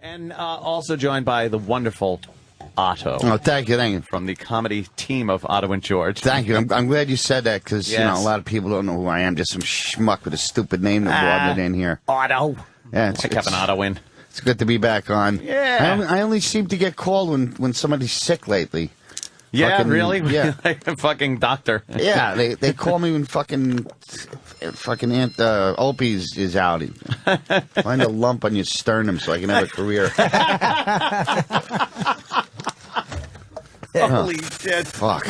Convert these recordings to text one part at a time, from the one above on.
And also joined by the wonderful Otto. Oh, thank you. From the comedy team of Otto and George. Thank you. I'm glad you said that because, you know, a lot of people don't know who I am. Just some schmuck with a stupid name that wandered in here. Otto. Yeah, it's an Otto in. It's good to be back on. Yeah. I only seem to get called when somebody's sick lately. Yeah, really? Yeah. Like a fucking doctor. Yeah, they call me when fucking Aunt Opie is out. Find a lump on your sternum so I can have a career. Holy shit. Fuck.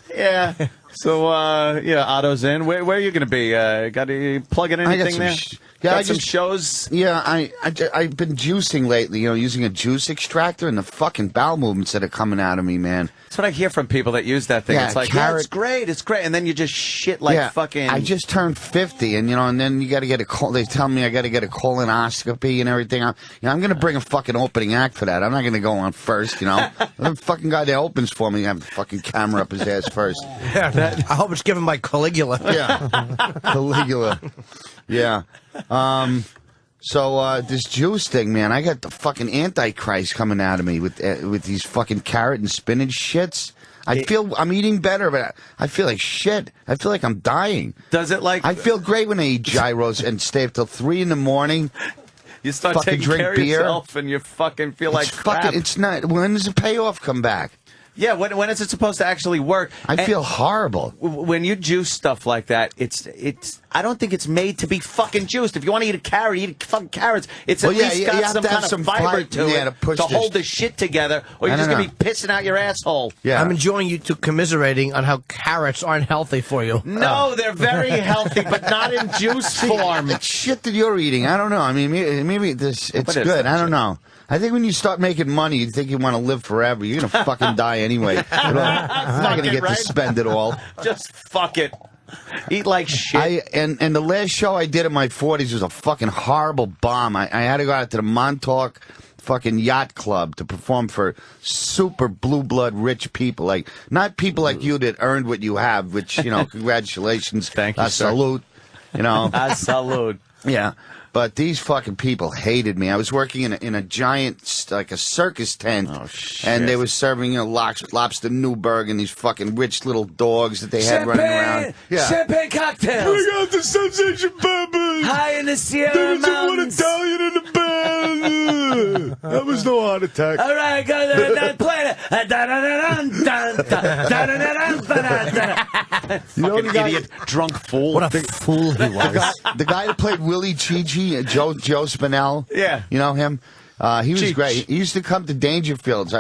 Yeah. So, Otto's in. Where are you going to be? Got to plug in anything there? Yeah, some shows. Yeah, I've been juicing lately. You know, using a juice extractor, and the fucking bowel movements that are coming out of me, man. That's what I hear from people that use that thing. Yeah, it's like, it's great, and then you just shit like fucking. I just turned 50, and and then you got to get a they tell me I got to get a colonoscopy and everything. I'm going to bring a fucking opening act for that. I'm not going to go on first. The fucking guy that opens for me, have the fucking camera up his ass first. Yeah, I hope it's given by Caligula. Yeah, Caligula. Yeah. So this juice thing, man, I got the fucking Antichrist coming out of me with these fucking carrot and spinach shits. I feel I'm eating better, but I feel like shit. I feel like I'm dying. Does it like? I feel great when I eat gyros and stay up till 3 a.m. You start taking care of yourself, and you fucking feel like crap. It's not. When does the payoff come back? Yeah, when is it supposed to actually work? I feel horrible. When you juice stuff like that, it's. I don't think it's made to be fucking juiced. If you want to eat a carrot, eat fucking carrots. It's at least got some kind of fiber to it to hold the shit together, or you're just going to be pissing out your asshole. Yeah. I'm enjoying you two commiserating on how carrots aren't healthy for you. No, they're very healthy, but not in juice form. It's shit that you're eating. I don't know. I mean, maybe it's good. I don't know. I think when you start making money, you think you want to live forever. You're going to fucking die anyway. I'm not going to get to spend it all. Just fuck it. Eat like shit. And the last show I did in my 40s was a fucking horrible bomb. I had to go out to the Montauk fucking yacht club to perform for super blue blood rich people. Like, not people like you that earned what you have, which, congratulations. Thank you, sir. Salute. A salute. Yeah. But these fucking people hated me. I was working in a giant, like a circus tent. Oh, shit. And they were serving, lobster Newburg and these fucking rich little dogs that they had running around. Yeah. Champagne cocktails. Bring out the Sensation Peppers. High in the Sierra Mountains. There was one Italian in the band. That was no heart attack. All right, go to play it. Fucking idiot, drunk fool. What a fool he was. The guy that played Willie Chi-Chi, Joe Spinell. Yeah. You know him? He was great. He used to come to Dangerfields.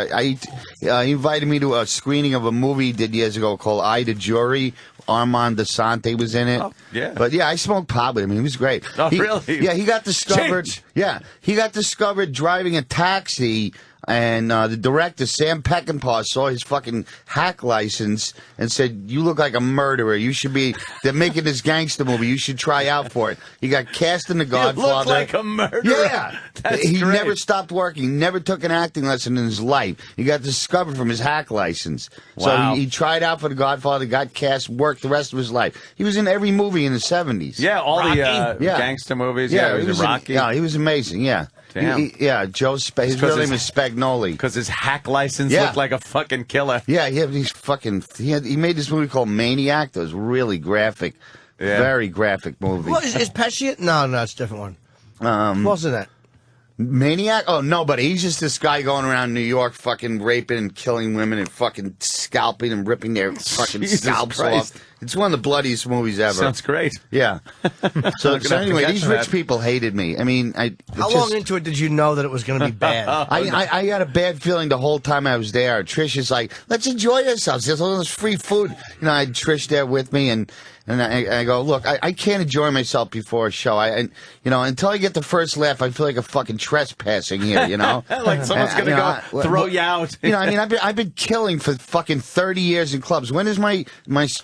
He invited me to a screening of a movie he did years ago called Ida Jury. Armand DeSante was in it. Oh, yeah. But yeah, I smoked pot with him. He was great. Oh, really? Yeah, he got discovered. Yeah, he got discovered driving a taxi. And the director, Sam Peckinpah, saw his fucking hack license and said, "You look like a murderer. You should be. They're making this gangster movie. You should try out for it." He got cast in The Godfather. You look like a murderer. Yeah, he great. never stopped working. Never took an acting lesson in his life. He got discovered from his hack license. Wow. So he tried out for The Godfather, got cast, worked the rest of his life. He was in every movie in the 70s. Yeah, all Rocky. the gangster movies. Yeah, he was in Rocky. Yeah, he was amazing. Yeah. Damn. His real name is Spagnoli. Because his hack license looked like a fucking killer. Yeah, he made this movie called Maniac that was really graphic. Yeah. Very graphic movie. What, is Pesci? No, it's a different one. Wasn't it? Maniac? Oh, no, but he's just this guy going around New York fucking raping and killing women and fucking scalping and ripping their fucking scalps off. It's one of the bloodiest movies ever. Sounds great. Yeah. So anyway, these rich people hated me. I mean, how long into it did you know that it was going to be bad? I had a bad feeling the whole time I was there. Trish is like, "Let's enjoy ourselves. There's all this free food." I had Trish there with me, and I go, "Look, I can't enjoy myself before a show. Until I get the first laugh, I feel like a fucking trespassing here. Like someone's going to go throw you out. I've been killing for fucking 30 years in clubs. When is my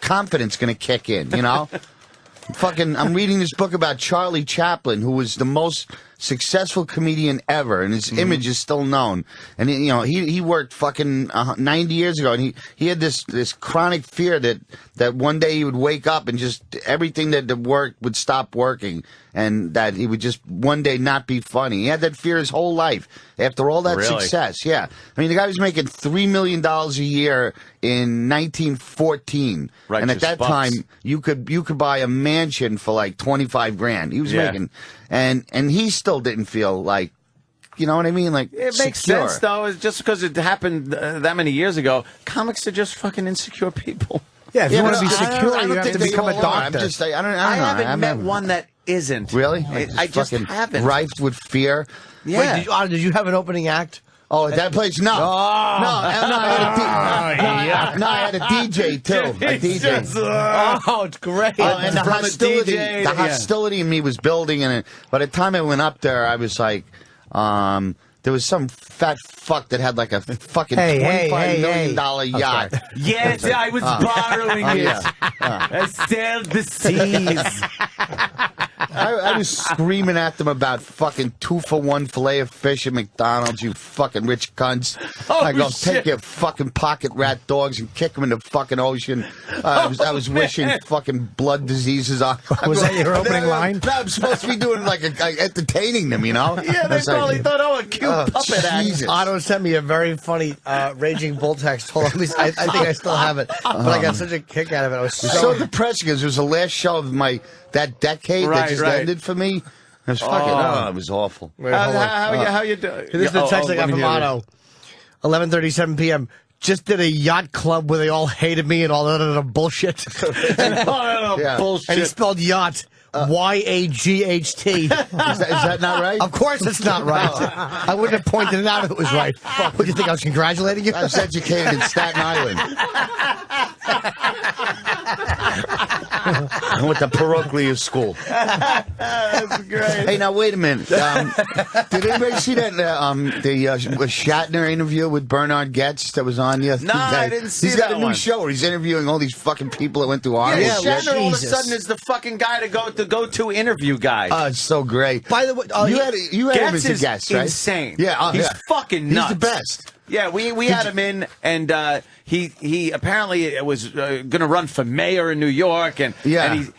confidence going to kick in? I'm reading this book about Charlie Chaplin, who was the most successful comedian ever, and his image is still known. And he worked fucking 90 years ago, and he had this chronic fear that one day he would wake up and just everything that worked would stop working, and that he would just one day not be funny. He had that fear his whole life after all that success. Yeah, I mean, the guy was making $3 million a year in 1914, and at that time you could buy a mansion for like 25 grand. He was making, and he still didn't feel like, you know what I mean? Like, it makes sense though. It's just because it happened that many years ago. Comics are just fucking insecure people. Yeah, if you want to be secure, you have to become a doctor. I haven't met one that isn't. Really? I just haven't. Rife with fear. Yeah. Wait, did you have an opening act? Oh, at that place? No. I had a DJ, too. A DJ. Oh, it's great. And the hostility in me was building, and by the time I went up there, I was like, there was some fat fuck that had like a fucking $25 million yacht. Yes, I was borrowing it. I sailed the seas. I was screaming at them about fucking 2-for-1 filet of fish at McDonald's, you fucking rich cunts. I go, take your fucking pocket rat dogs and kick them in the fucking ocean. I was wishing fucking blood diseases on. Was that your opening line? No, I'm supposed to be doing like entertaining them, you know? Yeah, they probably thought, a cute puppet act. Otto sent me a very funny Raging Bull text. Hold on, at least I think I still have it. But I got such a kick out of it. I was so depressing because it was the last show of that decade that just ended for me. It was fucking, it was awful. How you doing? This is the text I got from Otto. 11:37 p.m. Just did a yacht club where they all hated me and all that other bullshit. Bullshit. And he spelled yacht. Y-A-G-H-T. Is that not right? Of course it's not right. I wouldn't have pointed it out if it was right. What, do you think I was congratulating you? I was educated in Staten Island. I went to parochial school. That's great. Hey, now wait a minute. Did anybody see that the Shatner interview with Bernard Goetz that was on the other day? No, I didn't see that. He's got a new show where he's interviewing all these fucking people that went to Harvard. Yeah, Shatner all of a sudden is the fucking guy to go-to interview guy. Oh, it's so great. By the way, you had him as a guest, right? Insane. Yeah, he's fucking nuts. He's the best. Yeah, we had him in, and he apparently was going to run for mayor in New York, and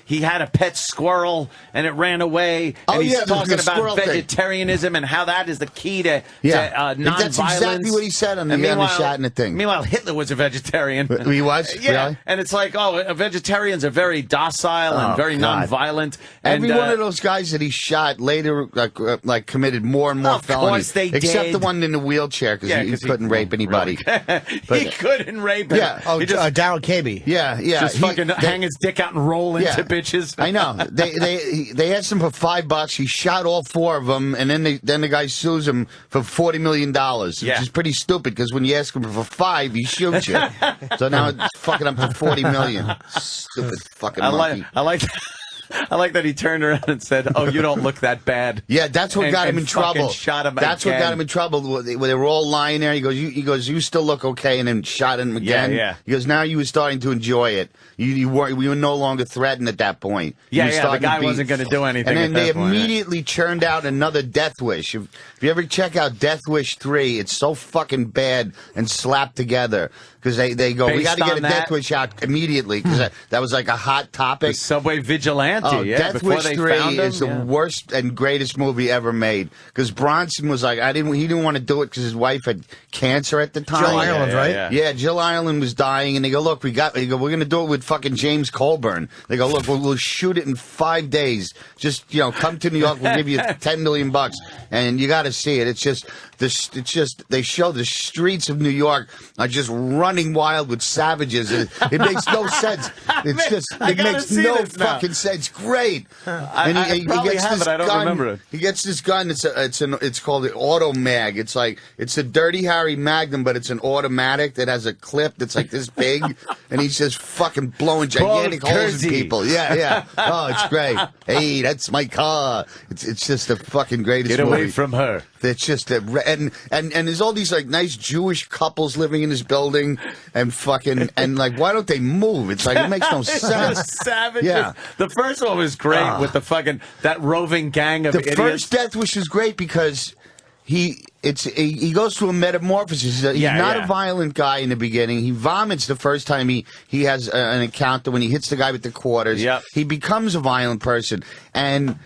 he had a pet squirrel, and it ran away. And he's talking about vegetarianism and how that is the key to nonviolence. That's exactly what he said on the Shatner thing. Meanwhile, Hitler was a vegetarian. He was? Yeah. Really? And it's like, vegetarians are very docile and very nonviolent. Every one of those guys that he shot later like committed more and more felonies. Of course they did. Except the one in the wheelchair because he couldn't rape anybody. He couldn't rape him. Yeah. Oh, Daryl Cabey. Yeah. Just hang his dick out and roll into bitches. I know. They asked him for $5. He shot all 4 of them, and then the guy sues him for $40 million, which is pretty stupid because when you ask him for 5, he shoots you. So now it's fucking up to $40 million. Stupid fucking monkey. I like that he turned around and said, "Oh, you don't look that bad." Yeah, that's what got him in trouble. Shot him that's again. What got him in trouble. They were all lying there. He goes, you still look okay, and then shot him again. Yeah. He goes, now you were starting to enjoy it. You were no longer threatened at that point. The guy wasn't going to do anything. And then they point, immediately churned out another Death Wish. If you ever check out Death Wish 3, it's so fucking bad and slapped together. Because they go, we got to get a Death Wish out immediately, because that was like a hot topic. The Subway Vigilante, Death Wish 3 is the worst and greatest movie ever made. Because Bronson was like, he didn't want to do it because his wife had cancer at the time. Jill Ireland, right? Yeah, Jill Ireland was dying, and they go, look, we're going to do it with fucking James Colburn. They go, look, we'll shoot it in 5 days. Just, come to New York, we'll give you $10 million, and you got to see it. It's just they show the streets of New York are just running wild with savages. It makes no sense. It makes no fucking sense. Great. And he gets this gun. I don't remember it. He gets this gun. It's called the Auto Mag. It's a Dirty Harry Magnum, but it's an automatic that has a clip that's like this big, and he's just fucking blowing gigantic holes in people. Yeah. Oh, it's great. Hey, that's my car. It's just the fucking greatest movie. Get away movie. from her. It's just and there's all these like nice Jewish couples living in this building and fucking and like why don't they move? It's like it makes no sense. Savage. Yeah. The first one was great with the fucking that roving gang of idiots. The first Death Wish is great because he goes through a metamorphosis. He's not a violent guy in the beginning. He vomits the first time he has an encounter when he hits the guy with the quarters. Yep. He becomes a violent person and.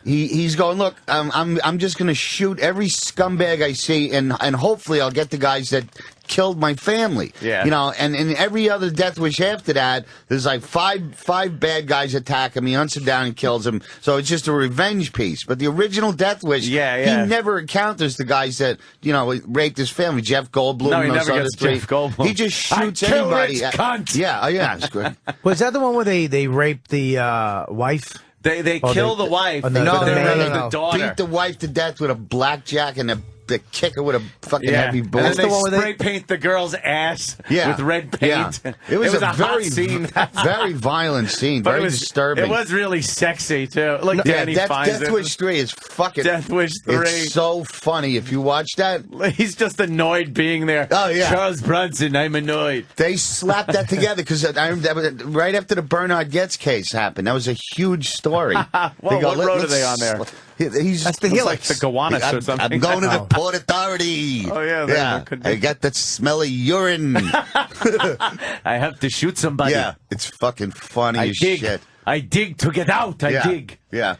He's going, look, I'm just going to shoot every scumbag I see, and hopefully I'll get the guys that killed my family. Yeah. You know, and every other Death Wish after that, there's like five bad guys attack him. He hunts him down and kills him. So it's just a revenge piece. But the original Death Wish, he never encounters the guys that, you know, raped his family. Jeff Goldblum. No, he never gets Jeff Goldblum. He just shoots anybody. Cunt. Yeah, it's good. Was that the one where they raped the wife? They kill the wife. No, the daughter. Beat the wife to death with a blackjack and they kick her with a fucking heavy boot. And then they spray paint the girl's ass with red paint. Yeah. It was a very hot scene. Very violent scene. Very disturbing. It was really sexy, too. Like Danny finds Death Wish 3 is fucking... Death Wish 3. It's so funny. If you watch that... He's just annoyed being there. Oh, yeah. Charles Bronson, I'm annoyed. They slapped that together because right after the Bernard Getz case happened. That was a huge story. Well, what road are they on there? That's the Helix. Like the Gowanus or something. I'm going to the Port Authority. Oh, yeah. I got that smelly urine. I have to shoot somebody. Yeah, it's fucking funny as shit. I dig to get out. I dig. Yeah.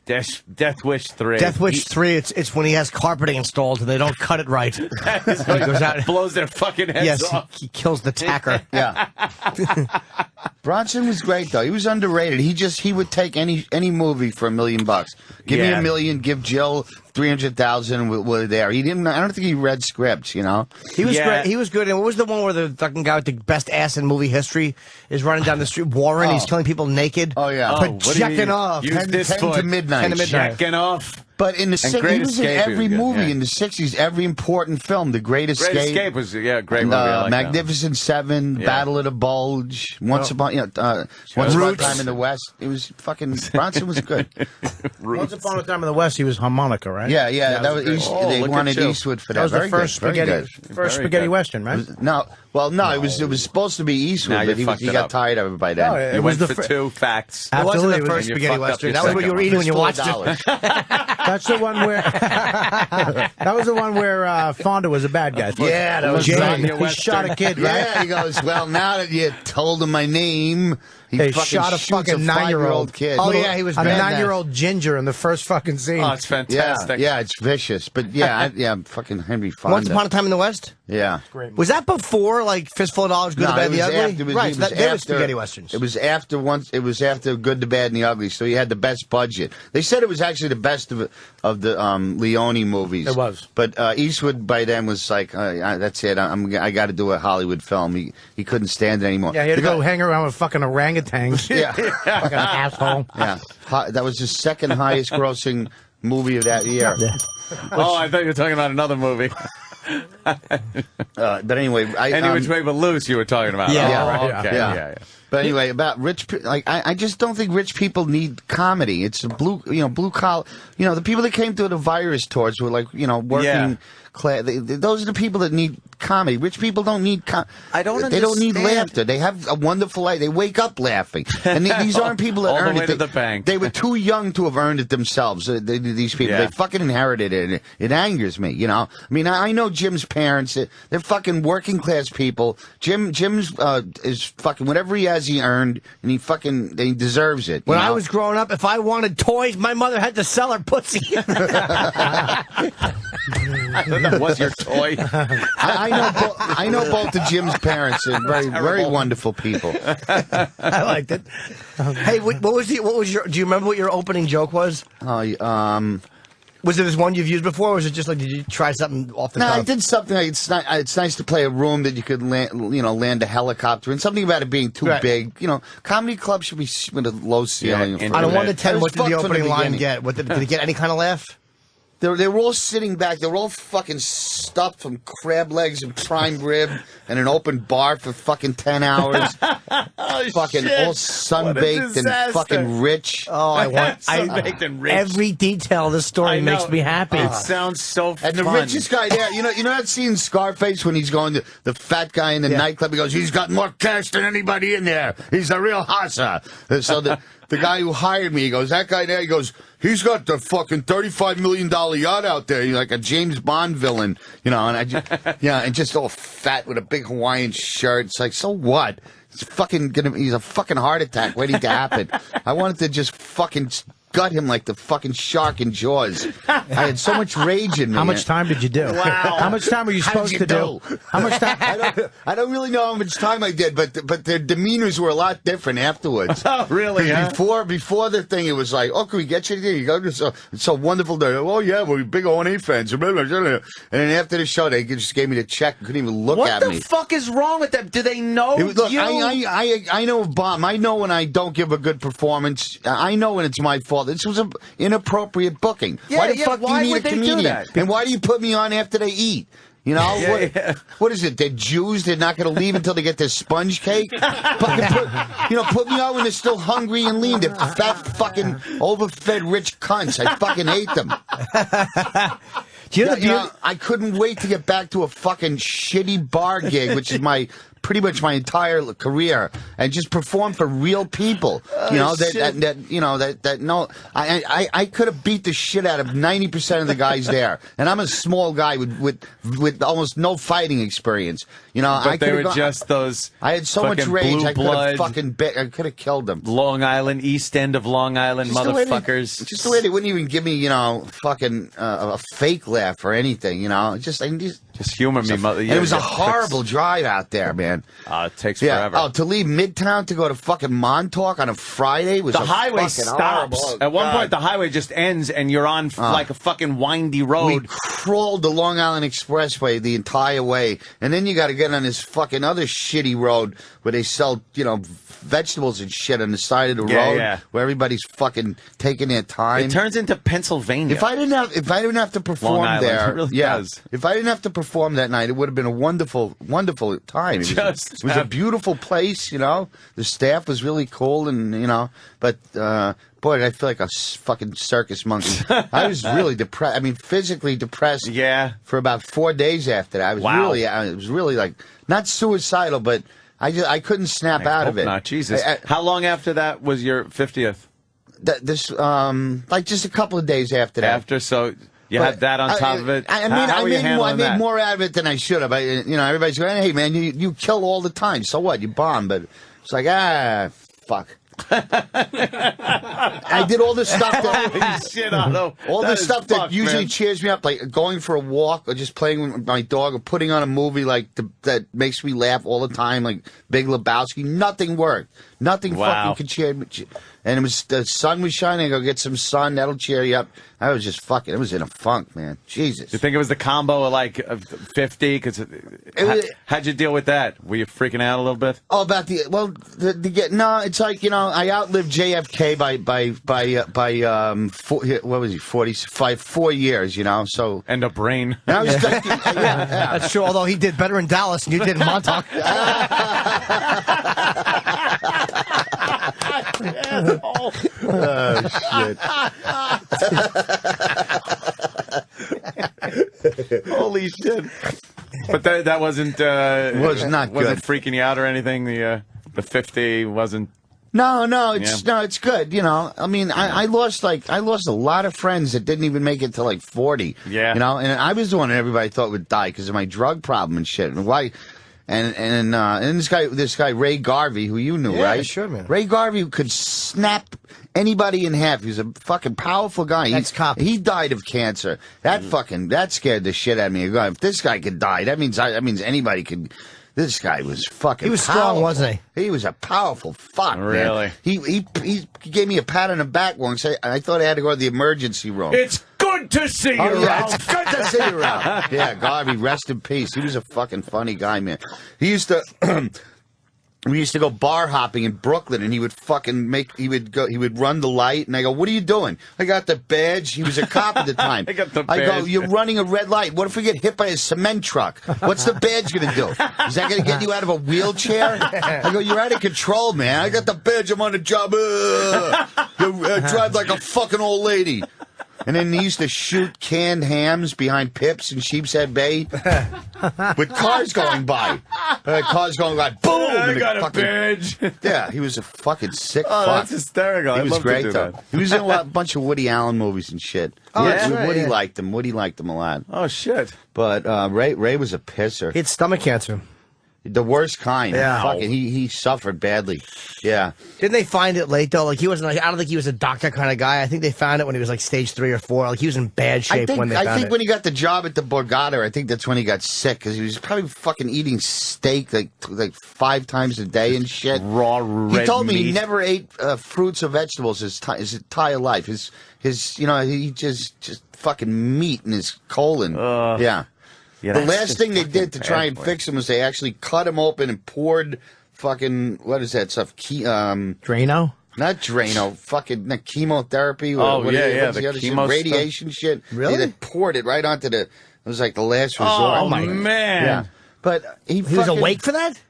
Death Wish 3. Death Wish 3, it's when he has carpeting installed and they don't cut it right. He goes out and blows their fucking heads off. He kills the tacker. Yeah. Bronson was great though. He was underrated. He would take any movie for $1 million. Give me $1 million, give Jill 300,000. We're there. I don't think he read scripts. You know. He was great. He was good. And what was the one where the fucking guy with the best ass in movie history is running down the street? Warren. He's killing people naked. Oh yeah. Jacking off. 10 to midnight. Jacking off. But in the 60s, he was in every movie in the 60s, every important film. The Great Escape. Great Escape was a great movie. Like Magnificent Seven, Battle of the Bulge, Once Upon a Time in the West. It was fucking Bronson was good. Once Upon a Time in the West, he was harmonica, right? Yeah. That was they wanted Eastwood for that. That was the first spaghetti western, right? It was supposed to be Eastwood, but he got tired of it by then. No, it was for 2 facts. It wasn't the first spaghetti western. That was what you were eating when you watched it. That's the one where that was the one where Fonda was a bad guy. Yeah, that was he shot a kid, right? Yeah, he goes, well, now that you told him my name, he shot a fucking 9-year-old kid. Oh, yeah, he was a 9-year-old ginger in the first fucking scene. Oh, it's fantastic. Yeah, it's vicious. But fucking Henry Fonda. Once Upon a Time in the West? Yeah. Was that before, like, Fistful of Dollars, Good, the Bad, the Ugly? Right, they were spaghetti westerns. It was after Good, the Bad, and the Ugly, so he had the best budget. They said it was actually the best of the Leone movies. It was. But Eastwood by then was like, that's it, I got to do a Hollywood film. He couldn't stand it anymore. Yeah, he had to go hang around with fucking orangutans. Yeah. Fucking asshole. Yeah. That was his second highest grossing movie of that year. Yeah. I thought you were talking about another movie. But anyway, Which Way But Loose you were talking about. Yeah. But anyway, about rich, I just don't think rich people need comedy. It's a blue collar. The people that came through the virus tours were like, working class. Those are the people that need comedy. Rich people don't need I don't understand. They don't need laughter. They have a wonderful life. They wake up laughing. And these aren't people that earned it. To the bank. They were too young to have earned it themselves. These people, they fucking inherited it. It angers me, I mean, I know Jim's parents. They're fucking working class people. Jim's is fucking whatever he has, he earned, and he deserves it. When I was growing up, if I wanted toys, my mother had to sell her pussy. That was your toy. I know both of Jim's parents. They're very wonderful people. I liked it. Hey, what was your? Do you remember what your opening joke was? Was it this one you've used before, or was it just like, did you try something off the top? No, I did something like, it's nice to play a room that you could land a helicopter in. Something about it being too big. Comedy club should be with a low ceiling. On a 1 to 10, what did the opening line get? Did it get any kind of laugh? They were all sitting back. They were all fucking stuffed from crab legs and prime rib and an open bar for fucking 10 hours. Fucking shit. all sunbaked and fucking rich. Oh, I want sunbaked and rich. Every detail of the story makes me happy. It sounds so fun. And the richest guy there, you know that scene in Scarface when he's going to the fat guy in the nightclub? He goes, he's got more cash than anybody in there. He's a real hassa. So the guy who hired me, he goes, that guy there, he goes, he's got the fucking $35 million yacht out there. He's like a James Bond villain, you know, and I just, and just all fat with a big Hawaiian shirt. It's like, so what? He's a fucking heart attack waiting to happen. I wanted to just fucking gut him like the fucking shark in Jaws. I had so much rage in me. How much time did you do? Wow. How much time were you supposed to do? How much time? I don't really know how much time I did, but their demeanors were a lot different afterwards. Oh, really? Huh? Before the thing, it was like, oh, can we get you here? You go, it's so wonderful. Oh, yeah, we're big O&A fans. And then after the show, they just gave me the check. Couldn't even look at me. What the fuck is wrong with them? Do they know you? I know Bob. I know when I don't give a good performance. I know when it's my fault. This was an inappropriate booking. Yeah, why the fuck do you need a comedian? Do that? And why do you put me on after they eat? You know, what is it? They're Jews. They're not going to leave until they get their sponge cake. Put me out when they're still hungry and lean. They're fat, fucking overfed, rich cunts. I fucking hate them. I couldn't wait to get back to a fucking shitty bar gig, which is pretty much my entire career, and just perform for real people. I could have beat the shit out of 90% of the guys there, and I'm a small guy with almost no fighting experience. But they were just those. I had so much rage. I could have killed them. Long Island, East End of Long Island, motherfuckers. Just the way they wouldn't even give me, fucking a fake laugh or anything. Just humor me, mother. It was a horrible drive out there, man. It takes forever. Oh, to leave Midtown to go to fucking Montauk on a Friday was the highway stops. Horrible. At one point, the highway just ends, and you're on like a fucking windy road. We crawled the Long Island Expressway the entire way, and then you got to get on this fucking other shitty road where they sell, vegetables and shit on the side of the road, where everybody's fucking taking their time. It turns into Pennsylvania. If I didn't have to perform Long Island, there, it really does. If I didn't have to perform that night, it would have been a wonderful, wonderful time. It was a beautiful place, The staff was really cool, and but. Boy, I feel like a fucking circus monkey. I was really depressed. I mean, physically depressed. Yeah. For about 4 days after that, it was really like not suicidal, but I couldn't snap out of it. Not Jesus. How long after that was your 50th? Like just a couple of days after that. You had that on top of it. I made more out of it than I should have. Everybody's going, "Hey, man, you kill all the time. So what? You bomb." But it's like, fuck. I did all the stuff that usually cheers me up, like going for a walk or just playing with my dog or putting on a movie that makes me laugh all the time, like Big Lebowski. Nothing worked. Nothing fucking could cheer me. And the sun was shining. I go get some sun. That'll cheer you up. I was just fucking. It was in a funk, man. Jesus. You think it was the combo of like 50? Because how'd you deal with that? Were you freaking out a little bit? Oh, about no. It's like I outlived JFK by 4 years. So and a brain. And I was just, That's true. Although he did better in Dallas than you did in Montauk. Oh, shit. Holy shit. But that wasn't was not good. Wasn't freaking you out or anything. The 50 wasn't. No, it's good. I mean, I lost a lot of friends that didn't even make it to like 40. Yeah. And I was the one that everybody thought would die because of my drug problem and shit. And why? And this guy Ray Garvey, who you knew, right? Sure, man. Ray Garvey could snap anybody in half. He was a fucking powerful guy. He died of cancer. That scared the shit out of me. If this guy could die, that means anybody could. This guy was fucking. He was strong, wasn't he? He was a powerful fuck. Really? Man. He gave me a pat on the back once. I thought I had to go to the emergency room. It's good to see you, Ralph. It's good to see you, Ralph. Yeah, Garvey, rest in peace. He was a fucking funny guy, man. He used to. We used to go bar hopping in Brooklyn, and he would he would run the light, and I go, what are you doing? I got the badge. He was a cop at the time. I got the badge. I go, you're running a red light. What if we get hit by a cement truck? What's the badge going to do? Is that going to get you out of a wheelchair? I go, you're out of control, man. I got the badge. I'm on the job. You drive like a fucking old lady. And then he used to shoot canned hams behind Pips in Sheepshead Bay with cars going by. Cars going by, boom! I got a badge. Yeah, he was a fucking sick fuck. That's hysterical. He was great, though. He was in a bunch of Woody Allen movies and shit. Oh, yeah? Woody liked him. Woody liked him a lot. Oh, shit. But Ray was a pisser. He had stomach cancer. The worst kind. Yeah. Fucking, he suffered badly. Yeah. Didn't they find it late though? Like he wasn't. Like, I don't think he was a doctor kind of guy. I think they found it when he was like stage 3 or 4. Like he was in bad shape when they found it. I think when he got the job at the Borgata, I think that's when he got sick because he was probably fucking eating steak like 5 times a day and shit. Raw red He told me meat. he never ate fruits or vegetables his entire life. His he just fucking meat in his colon. Yeah. Yeah, the last thing they did to try and fix him was they actually cut him open and poured fucking, what is that stuff? Drano? Not Drano. Fucking chemotherapy. The chemo radiation stuff? shit. Really? They poured it right onto it was like the last resort. Oh, my man. Yeah. But he was awake for that?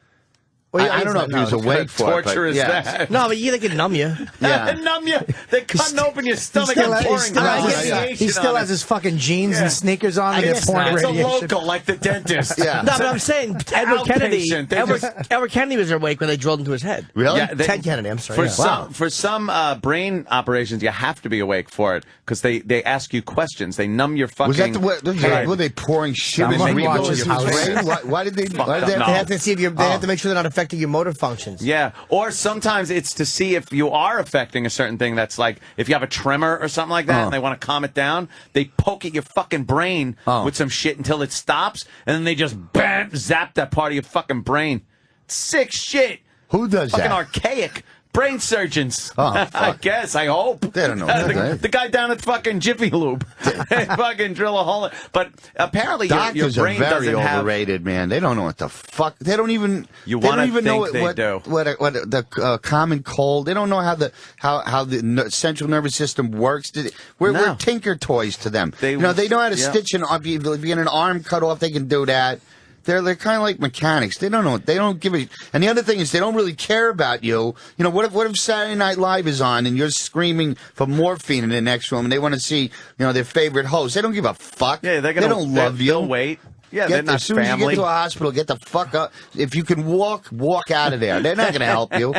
I don't know if he was awake for it. Torture is that? No, but they can numb you. Yeah. They numb you. They're cutting open your stomach and pouring radiation. He still on has his fucking jeans and sneakers on. And they're pouring it's a radiation. local, like the dentist. Yeah. No, but I'm saying Edward Kennedy. Outpatient. Edward Kennedy was awake when they drilled into his head. Really? Yeah, Ted Kennedy. I'm sorry. For some brain operations, you have to be awake for it because they ask you questions. They numb your fucking. Was that were they pouring shit in Someone your watches brain? Why did they? They have to see if they have to make sure they're not affecting your motor functions. Yeah, or sometimes it's to see if you are affecting a certain thing. That's like if you have a tremor or something like that, and they want to calm it down. They poke at your fucking brain with some shit until it stops, and then they just zap that part of your fucking brain. Sick shit. Who does fucking that? Archaic. Brain surgeons. Oh, fuck. I guess. I hope. They don't know. The guy down at fucking Jiffy Lube. They fucking drill a hole. But apparently your brain are very doesn't have... overrated, man. They don't know what the fuck. They don't even. You want to know what the common cold. They don't know how the central nervous system works. We're tinker toys to them. They know how to stitch an arm. If you get an arm cut off, they can do that. They're kind of like mechanics. They don't know. They don't give a. And the other thing is, they don't really care about you. You know, what if Saturday Night Live is on and you're screaming for morphine in the next room and they want to see, their favorite host? They don't give a fuck. Yeah, they don't love you. They'll wait. Yeah, they're not as soon family. as you get to a hospital, get the fuck up. If you can walk out of there. They're not going to help you.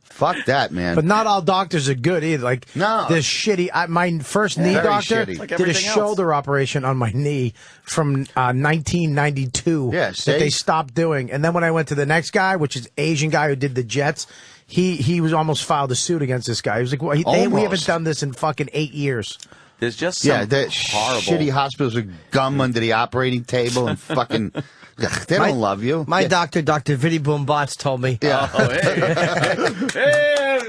Fuck that, man. But not all doctors are good either. Like, no. This shitty. My first knee doctor did a shoulder operation on my knee from 1992 that they stopped doing. And then when I went to the next guy, which is Asian guy who did the Jets, he was almost filed a suit against this guy. He was like, we haven't done this in fucking 8 years. There's just some horrible shitty hospitals with gum under the operating table and fucking. They don't love you. My doctor, Dr. Vinny Boom Bots, told me. Yeah. Oh, hey.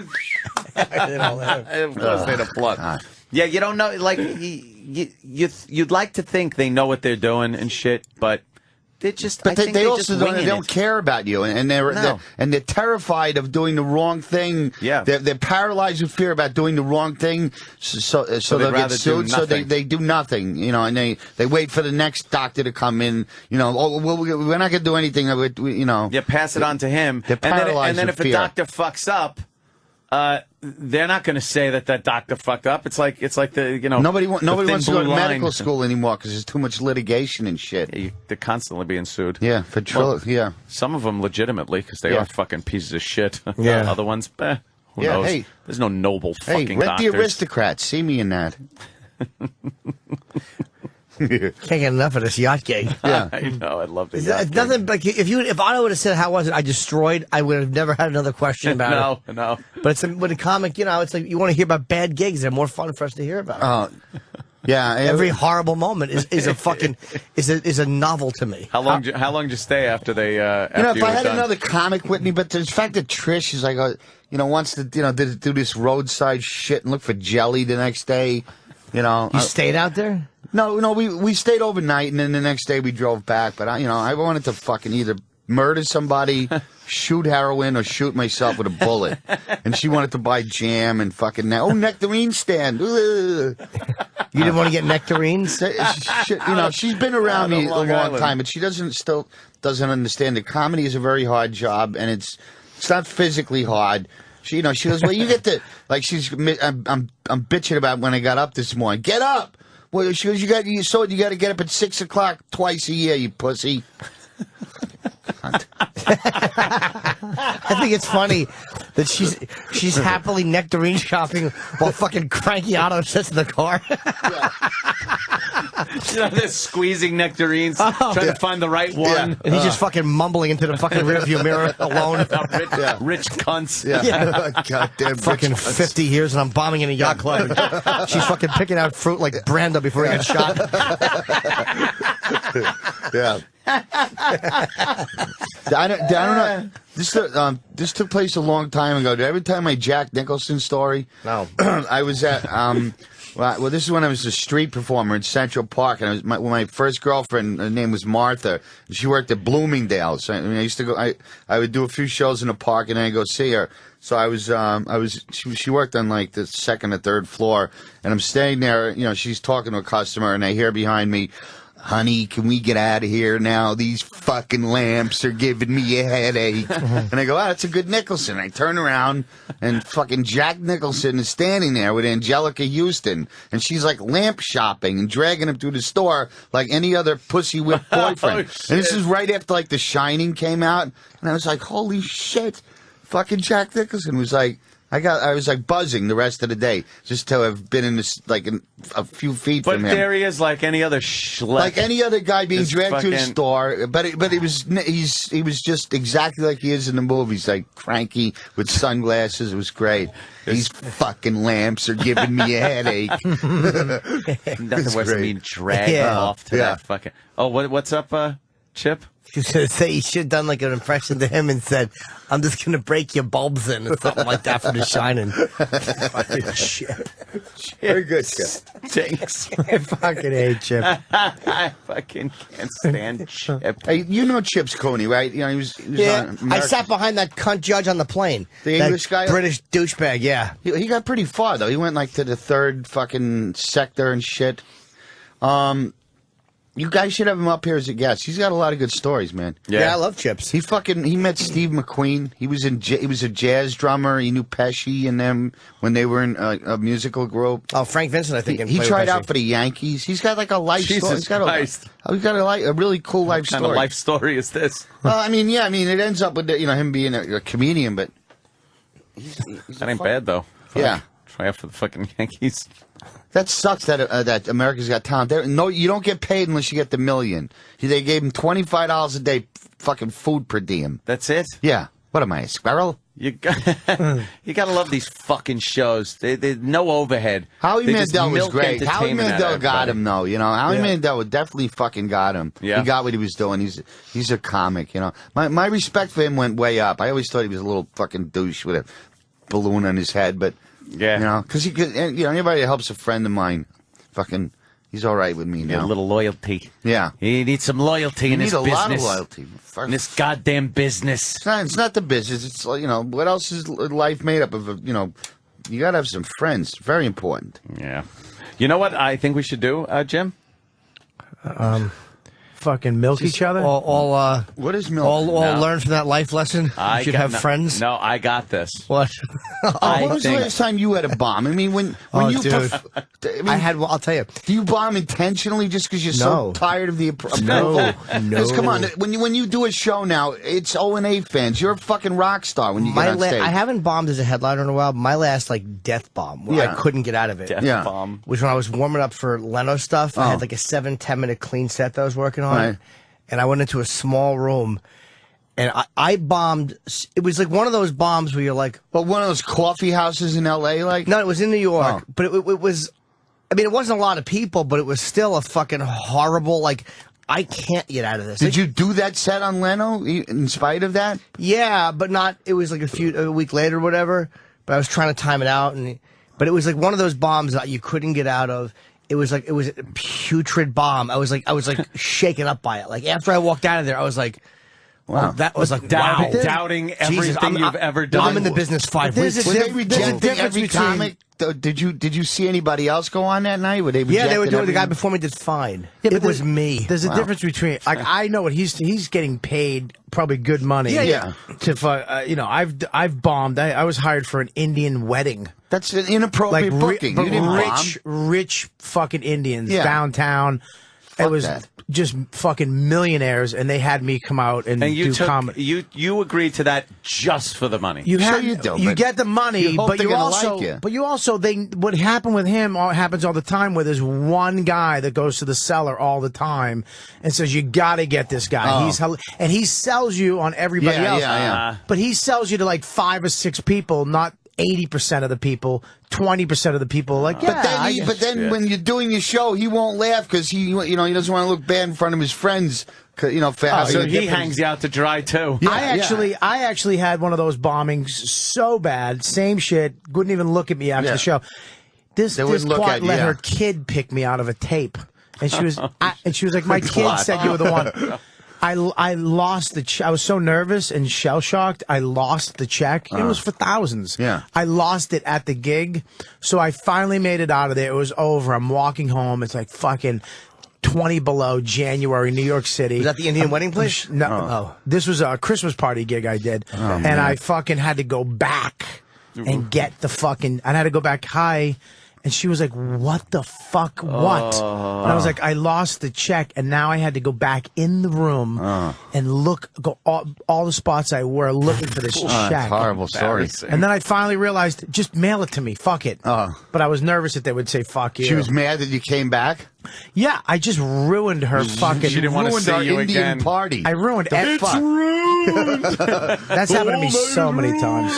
Of course, they'd applaud. Yeah, you don't know. Like you'd like to think they know what they're doing and shit, but they just. But they also just don't care about you, and they're terrified of doing the wrong thing. Yeah, they're paralyzed with fear about doing the wrong thing, so they'll get sued. So they do nothing, and they wait for the next doctor to come in. We're not going to do anything. Yeah, pass it on to him. They're paralyzed and then if with fear. a doctor fucks up. They're not going to say that doctor fucked up. It's like the nobody wants to go to line. medical school anymore because there's too much litigation and shit. Yeah, they're constantly being sued. Yeah, yeah. Some of them legitimately because they are fucking pieces of shit. Yeah. Other ones, who knows? Hey, there's no noble fucking rent doctors. the Aristocrats. See me in that. Can't get enough of this yacht gang. Yeah, I know. I'd love to. It's nothing like if Otto would have said how was it I destroyed, I would have never had another question about it. No. But it's with a comic, it's like you want to hear about bad gigs. They're more fun for us to hear about. Yeah. Every horrible moment is a fucking is a novel to me. How long did you stay after they? If I had another comic with me, but the fact that Trish is like, wants to do this roadside shit and look for jelly the next day. You stayed out there? No, we stayed overnight, and then the next day we drove back. But I wanted to fucking either murder somebody, shoot heroin, or shoot myself with a bullet. And she wanted to buy jam and fucking nectarine stand. Ugh. You didn't want to get nectarines? She's been around me a long time, but she still doesn't understand that comedy is a very hard job, and it's not physically hard. She goes, well, you get to, like, I'm bitching about when I got up this morning. Get up! Well, she goes, you got to get up at 6 o'clock twice a year, you pussy. I think it's funny that she's happily nectarine shopping while fucking cranky Otto sits in the car. They're squeezing nectarines, trying to find the right one. Yeah. And he's just fucking mumbling into the fucking rearview mirror alone. Rich cunts. Goddamn fucking rich cunts. 50 years and I'm bombing in a yacht club. She's fucking picking out fruit like Brando before he gets shot. Yeah. I don't know. This took place a long time ago. Did I ever tell my Jack Nicholson story? No. I was at well, this is when I was a street performer in Central Park, and my first girlfriend, her name was Martha. She worked at Bloomingdale's. I mean, I used to go. I would do a few shows in the park, and then I'd go see her. So she worked on like the second or third floor, and I'm staying there. She's talking to a customer, and I hear behind me, honey, can we get out of here now? These fucking lamps are giving me a headache. And I go, that's a good Nicholson. I turn around, and fucking Jack Nicholson is standing there with Angelica Houston. And she's like lamp shopping and dragging him through the store like any other pussy whipped boyfriend. And this is right after like The Shining came out. And I was like, holy shit. Fucking Jack Nicholson was like, I was like buzzing the rest of the day just to have been in this like a few feet from him. But there he is, like any other schlep. Like any other guy being dragged to the store. But he was just exactly like he is in the movies, like cranky with sunglasses. It was great. These fucking lamps are giving me a headache. Nothing worse than being dragged off to that fucking. Oh, what's up, Chip? She was going to say you should have done like an impression to him and said, I'm just going to break your bulbs in or something like that for The Shining. Fucking Chip. Very good, Chip. Stinks. I fucking hate Chip. I fucking can't stand Chip. Hey, you know Chip's Coney, right? He was I sat behind that cunt judge on the plane. The English guy? British douchebag, yeah. He got pretty far, though. He went like to the third fucking sector and shit. You guys should have him up here as a guest. He's got a lot of good stories, man. Yeah, I love Chips. He met Steve McQueen. He was a jazz drummer. He knew Pesci and them when they were in a musical group. Oh, Frank Vincent, I think. He tried out for the Yankees. He's got like a life story. He's got a really cool life story. What kind of life story is this? Well, I mean, it ends up with him being a comedian, but that ain't bad though. Yeah. Try out for the fucking Yankees. That sucks that America's Got Talent. No, you don't get paid unless you get the million. They gave him $25 a day fucking food per diem. That's it? Yeah. What am I, a squirrel? You gotta love these fucking shows. They no overhead. Howie Mandel was great. Howie Mandel got him though. Howie Mandel definitely fucking got him. Yeah. He got what he was doing. He's a comic. My respect for him went way up. I always thought he was a little fucking douche with a balloon on his head, but. Yeah. Because anybody that helps a friend of mine, fucking, he's all right with me now. A little loyalty. Yeah. He needs some loyalty in his business. You need a lot of loyalty. In this goddamn business. It's not the business. It's, what else is life made up of? You got to have some friends. It's very important. Yeah. You know what I think we should do, Jim? Fucking milk each other? What is milk? All learn from that life lesson? You should have friends? No, I got this. What? When was the last time you had a bomb? I mean, when you... Dude. I'll tell you. Do you bomb intentionally just because you're so tired of the approval? No. Come on, when you do a show now, it's O&A fans. You're a fucking rock star when you get on stage. I haven't bombed as a headliner in a while, but my last, death bomb, where I couldn't get out of it. Death bomb. Was when I was warming up for Leno stuff. I had a 7-10 minute clean set that I was working on. Right. And I went into a small room, and I bombed. It was like one of those bombs where you're like... But one of those coffee houses in L.A., like? No, it was in New York. Oh. But it was... I mean, it wasn't a lot of people, but it was still a fucking horrible, I can't get out of this. Did you do that set on Leno in spite of that? Yeah, but not... It was a week later or whatever, but I was trying to time it out, but it was like one of those bombs that you couldn't get out of. It was a putrid bomb. I was shaken up by it. After I walked out of there, I was like, Wow. That was like doubting everything you've ever done. I'm in the business 5 weeks. Were they rejecting every comic? Did you see anybody else go on that night? Were they rejecting they were doing. The guy before me did fine. Yeah, it was me. There's a difference between I know what he's getting paid probably good money. Yeah. To I've bombed. I was hired for an Indian wedding. That's an inappropriate booking. You didn't rich fucking Indians downtown. It was just fucking millionaires, and they had me come out and do comedy. You agreed to that just for the money. You get the money, but you also what happened with him happens all the time. Where there's one guy that goes to the cellar all the time and says you got to get this guy. And he sells you on everybody else. But he sells you to like 5 or 6 people, not 80% of the people, 20% of the people. Like, but then when you're doing your show, he won't laugh because he doesn't want to look bad in front of his friends. So he hangs you out to dry too. Yeah, I actually had one of those bombings so bad, same shit. Wouldn't even look at me after the show. This twat let her kid pick me out of a tape, and she was like, "My kid said you were the one." I lost the check. I was so nervous and shell-shocked, I lost the check. It was for thousands. Yeah. I lost it at the gig, so I finally made it out of there. It was over. I'm walking home. It's like fucking 20 below, January, New York City. Was that the Indian wedding place? No. This was a Christmas party gig I did. And I fucking had to go back and get the fucking... I had to go back high. And she was like, what the fuck? What? And I was like, I lost the check, and now I had to go back in the room and go all the spots I were looking for this check. Horrible story. And then I finally realized, just mail it to me. Fuck it. But I was nervous that they would say, fuck you. She was mad that you came back? Yeah, I just ruined her fucking... She didn't want to see you Indian again. party. I ruined it. It's ruined. That's happened to me so many times.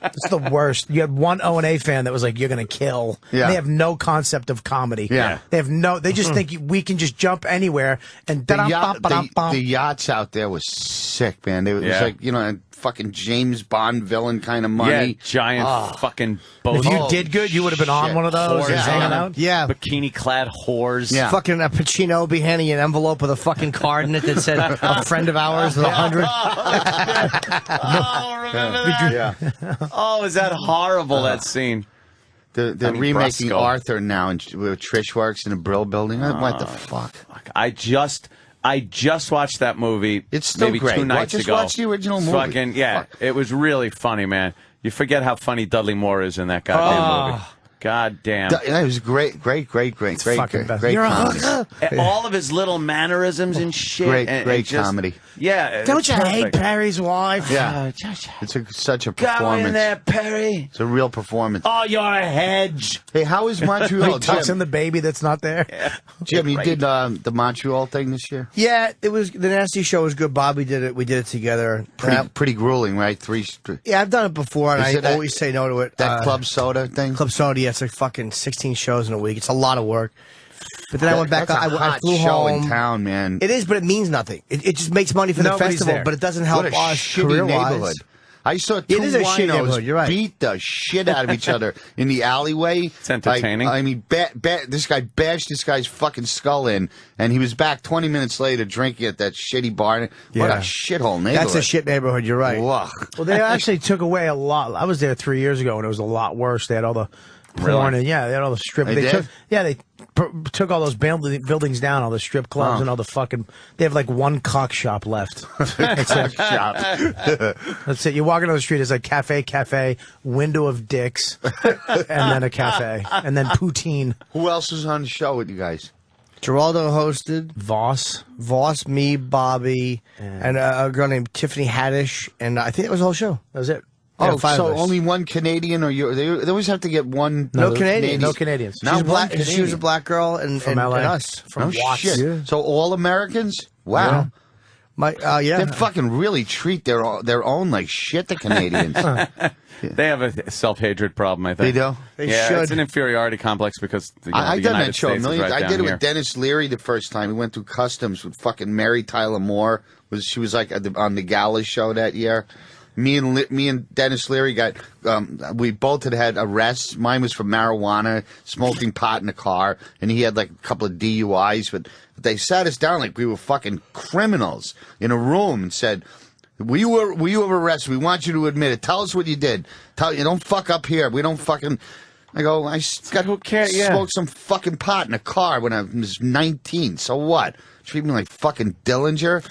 It's the worst. You had one O&A fan that was like, you're going to kill. Yeah. They have no concept of comedy. Yeah. They just think we can just jump anywhere. And the yachts out there was sick, man. It was like, fucking James Bond villain kind of money. Yeah, giant fucking boat. If you did good, you would have been on one of those. Hanging out. Yeah. Bikini-clad whores. Yeah. Fucking Pacino be handing you an envelope with a fucking card in it that said, a friend of ours with 100. Remember that? Yeah. Oh, is that horrible, that scene? They're remaking Brusco. Arthur now, and where Trish works in a Brill building. What the fuck? I just watched that movie. It's still maybe great. 2 nights ago. Just watch the original movie. Fucking, it was really funny, man. You forget how funny Dudley Moore is in that goddamn movie. God damn. It was great comedy. All of his little mannerisms and shit. Great comedy. Yeah. Don't you hate Perry's wife? Yeah. It's such a performance. Go in there, Perry. It's a real performance. Oh, you're a hedge. Hey, how is Montreal? He tucks in the baby that's not there. Yeah. Jim, you did the Montreal thing this year? Yeah, it was the Nasty Show was good. Bobby did it. We did it together. Pretty grueling, right? Yeah, I've done it before, and I always say no to it. That Club Soda thing? Club Soda, yeah, it's like fucking 16 shows in a week. It's a lot of work. But then I went back. I flew show home. In town, man. It is, but it means nothing. It just makes money for the festival, but it doesn't help us career-wise. I saw two winos beat the shit out of each other in the alleyway. It's entertaining. I mean, this guy bashed this guy's fucking skull in, and he was back 20 minutes later drinking at that shitty bar. What a shithole neighborhood. That's a shit neighborhood, you're right. Whoa. Well, they actually took away a lot. I was there 3 years ago, and it was a lot worse. They had all the porn, and they had all the strip. They took all those buildings down, all the strip clubs and all the fucking... They have like one cock shop left. That's it. You walk into the street, it's like cafe, window of dicks, and then a cafe, and then poutine. Who else was on the show with you guys? Geraldo hosted. Voss, me, Bobby, and a girl named Tiffany Haddish, and I think that was the whole show. That was it. Oh, so only one Canadian, or they always have to get one. No Canadians. No Canadians. She was a black girl, and LA. And us from Watts. Shit. Yeah. So all Americans? Wow. Yeah. They fucking really treat their own like shit. The Canadians. They have a self-hatred problem, I think. They do? They should. It's an inferiority complex because I done that show. I did it with Dennis Leary the first time. We went through customs with fucking Mary Tyler Moore. She was like on the gala show that year. me and Dennis Leary got, we both had arrests. Mine was for marijuana, smoking pot in the car, and he had like a couple of DUIs. But they sat us down like we were fucking criminals in a room and said, were you arrested? We want you to admit it. Tell us what you did. You don't fuck up here. We don't fucking. I go, I smoked some fucking pot in a car when I was 19. So what? Treat me like fucking Dillinger?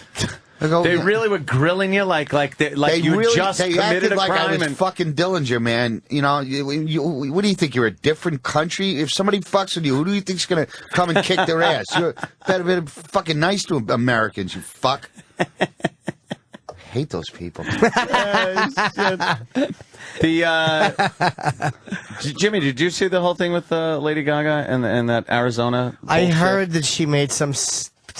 I go, they really were grilling you like you really, just committed a like crime. I was fucking Dillinger, man. You know, what do you think? You're a different country? If somebody fucks with you, who do you think's going to come and kick their ass? You're better be fucking nice to Americans, you fuck. I hate those people. Jimmy, did you see the whole thing with Lady Gaga and that Arizona bullshit? I heard that she made some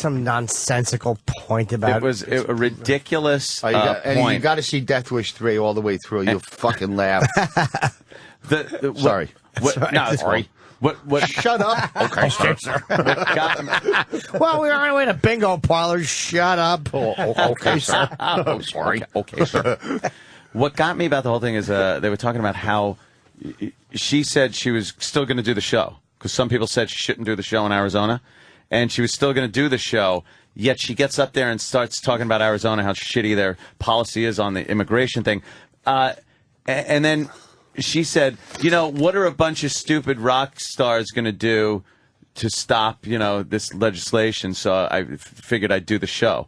nonsensical point about it. Was a ridiculous point. And you got to see Death Wish 3 all the way through. You'll fucking laugh. Sorry. Sorry. What? Shut up. Okay, sir. Well, we were on our way to bingo parlors. Shut up. Okay, sir. Oh, sorry. Okay, sir. What got me about the whole thing is they were talking about how she said she was still going to do the show because some people said she shouldn't do the show in Arizona, and she was still going to do the show. Yet she gets up there and starts talking about Arizona, how shitty their policy is on the immigration thing, and then. She said, you know, what are a bunch of stupid rock stars going to do to stop, you know, this legislation? So I figured I'd do the show.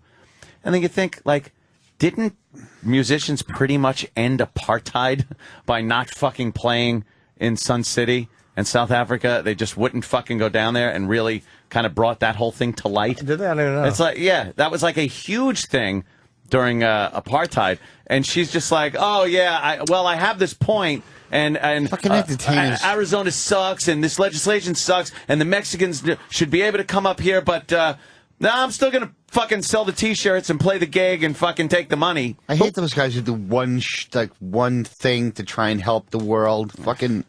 And then you think, like, didn't musicians pretty much end apartheid by not fucking playing in Sun City and South Africa? They just wouldn't fucking go down there and really kind of brought that whole thing to light. Did they? I don't even know. It's like, yeah, that was like a huge thing during apartheid. And she's just like, oh, yeah, I have this point. And fucking entertainers. Arizona sucks, and this legislation sucks, and the Mexicans should be able to come up here, but no, I'm still gonna fucking sell the T-shirts and play the gig and fucking take the money. I hate those guys who do one thing to try and help the world. Fucking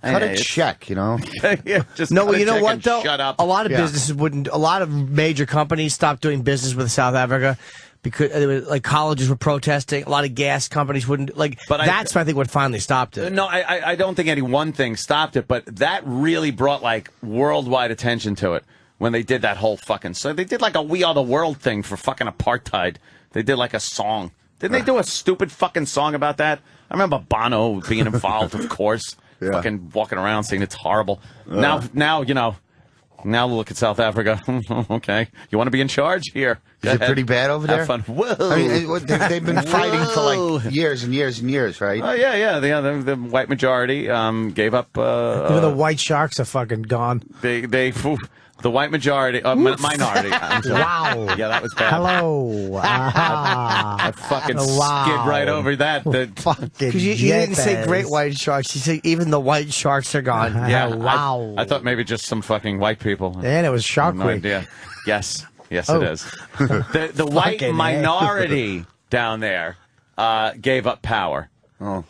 cut a check, you know. Yeah, just no, you know what though? Shut up. A lot of businesses wouldn't. A lot of major companies stopped doing business with South Africa. Because like colleges were protesting, a lot of gas companies wouldn't like. But that's I think what finally stopped it. No, I don't think any one thing stopped it, but that really brought like worldwide attention to it when they did that whole fucking. So they did like a "We Are the World" thing for fucking apartheid. They did like a song. Didn't they do a stupid fucking song about that? I remember Bono being involved, of course, fucking walking around saying it's horrible. Now you know. Now look at South Africa. Okay. You want to be in charge? Here. Is it pretty bad over there? Have fun. Whoa. I mean, they've been fighting for like years and years and years, right? Oh, yeah. The white majority gave up. Even the white sharks are fucking gone. The white majority, minority. Wow. Yeah, that was bad. Hello. I fucking skid right over that. Because you didn't say great white sharks. You said even the white sharks are gone. Yeah. Wow. I thought maybe just some fucking white people. And it was Shark Week. Yeah. Yes, it is. The white minority down there gave up power.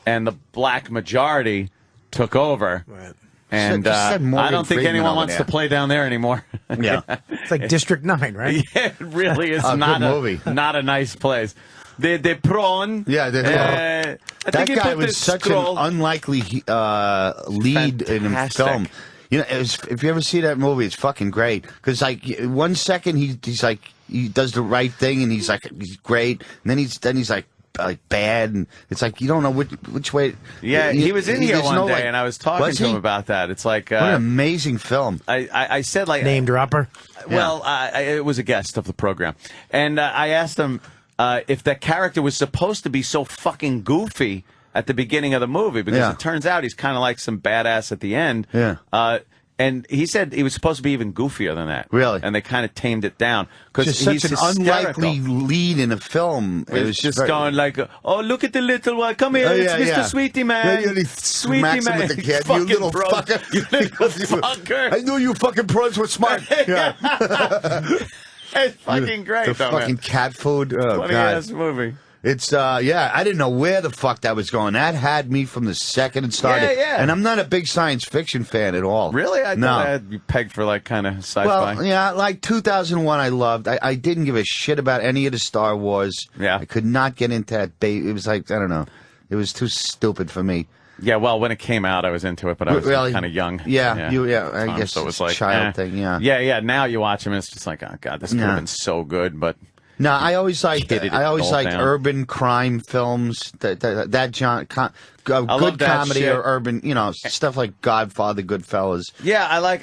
And the black majority took over. Right. And I don't think anyone wants to play down there anymore. Yeah. It's like District 9, right? Yeah, it really is not a nice place. The prawn. Yeah, that guy was such an unlikely lead in a film. You know, if you ever see that movie, it's fucking great. Because like 1 second he's like he does the right thing and he's great, and then he's like bad, and it's like you don't know which way. Yeah, he was in here one day, and I was talking to him about that. It's like what an amazing film. I said like name dropper. Well, it was a guest of the program, and I asked him if that character was supposed to be so fucking goofy at the beginning of the movie, because it turns out he's kind of like some badass at the end. Yeah. And he said he was supposed to be even goofier than that. Really? And they kind of tamed it down. Because he's such an unlikely lead in a film. It was just going like, oh, look at the little one. Come here, it's Mr. Sweetie Man. Sweetie Man. With the kid. You little fucker. You little fucker. I knew you fucking pros were smart. Yeah. It's fucking great, the fucking cat food. Oh, funny ass movie. It's yeah, I didn't know where the fuck that was going. That had me from the second it started. Yeah. And I'm not a big science fiction fan at all. Really? I thought I had you pegged for like kind of sci-fi. Well, yeah, like 2001 I loved. I didn't give a shit about any of the Star Wars. Yeah. I could not get into that it was like, I don't know. It was too stupid for me. Yeah, well, when it came out, I was into it, but I was kind of young. Yeah, I guess so it was like child thing. Yeah, yeah. Now you watch them, and it's just like, oh god, this could have been so good, but. No, I always liked urban crime films. That genre, good comedy or urban, stuff like Godfather, Goodfellas. Yeah, I like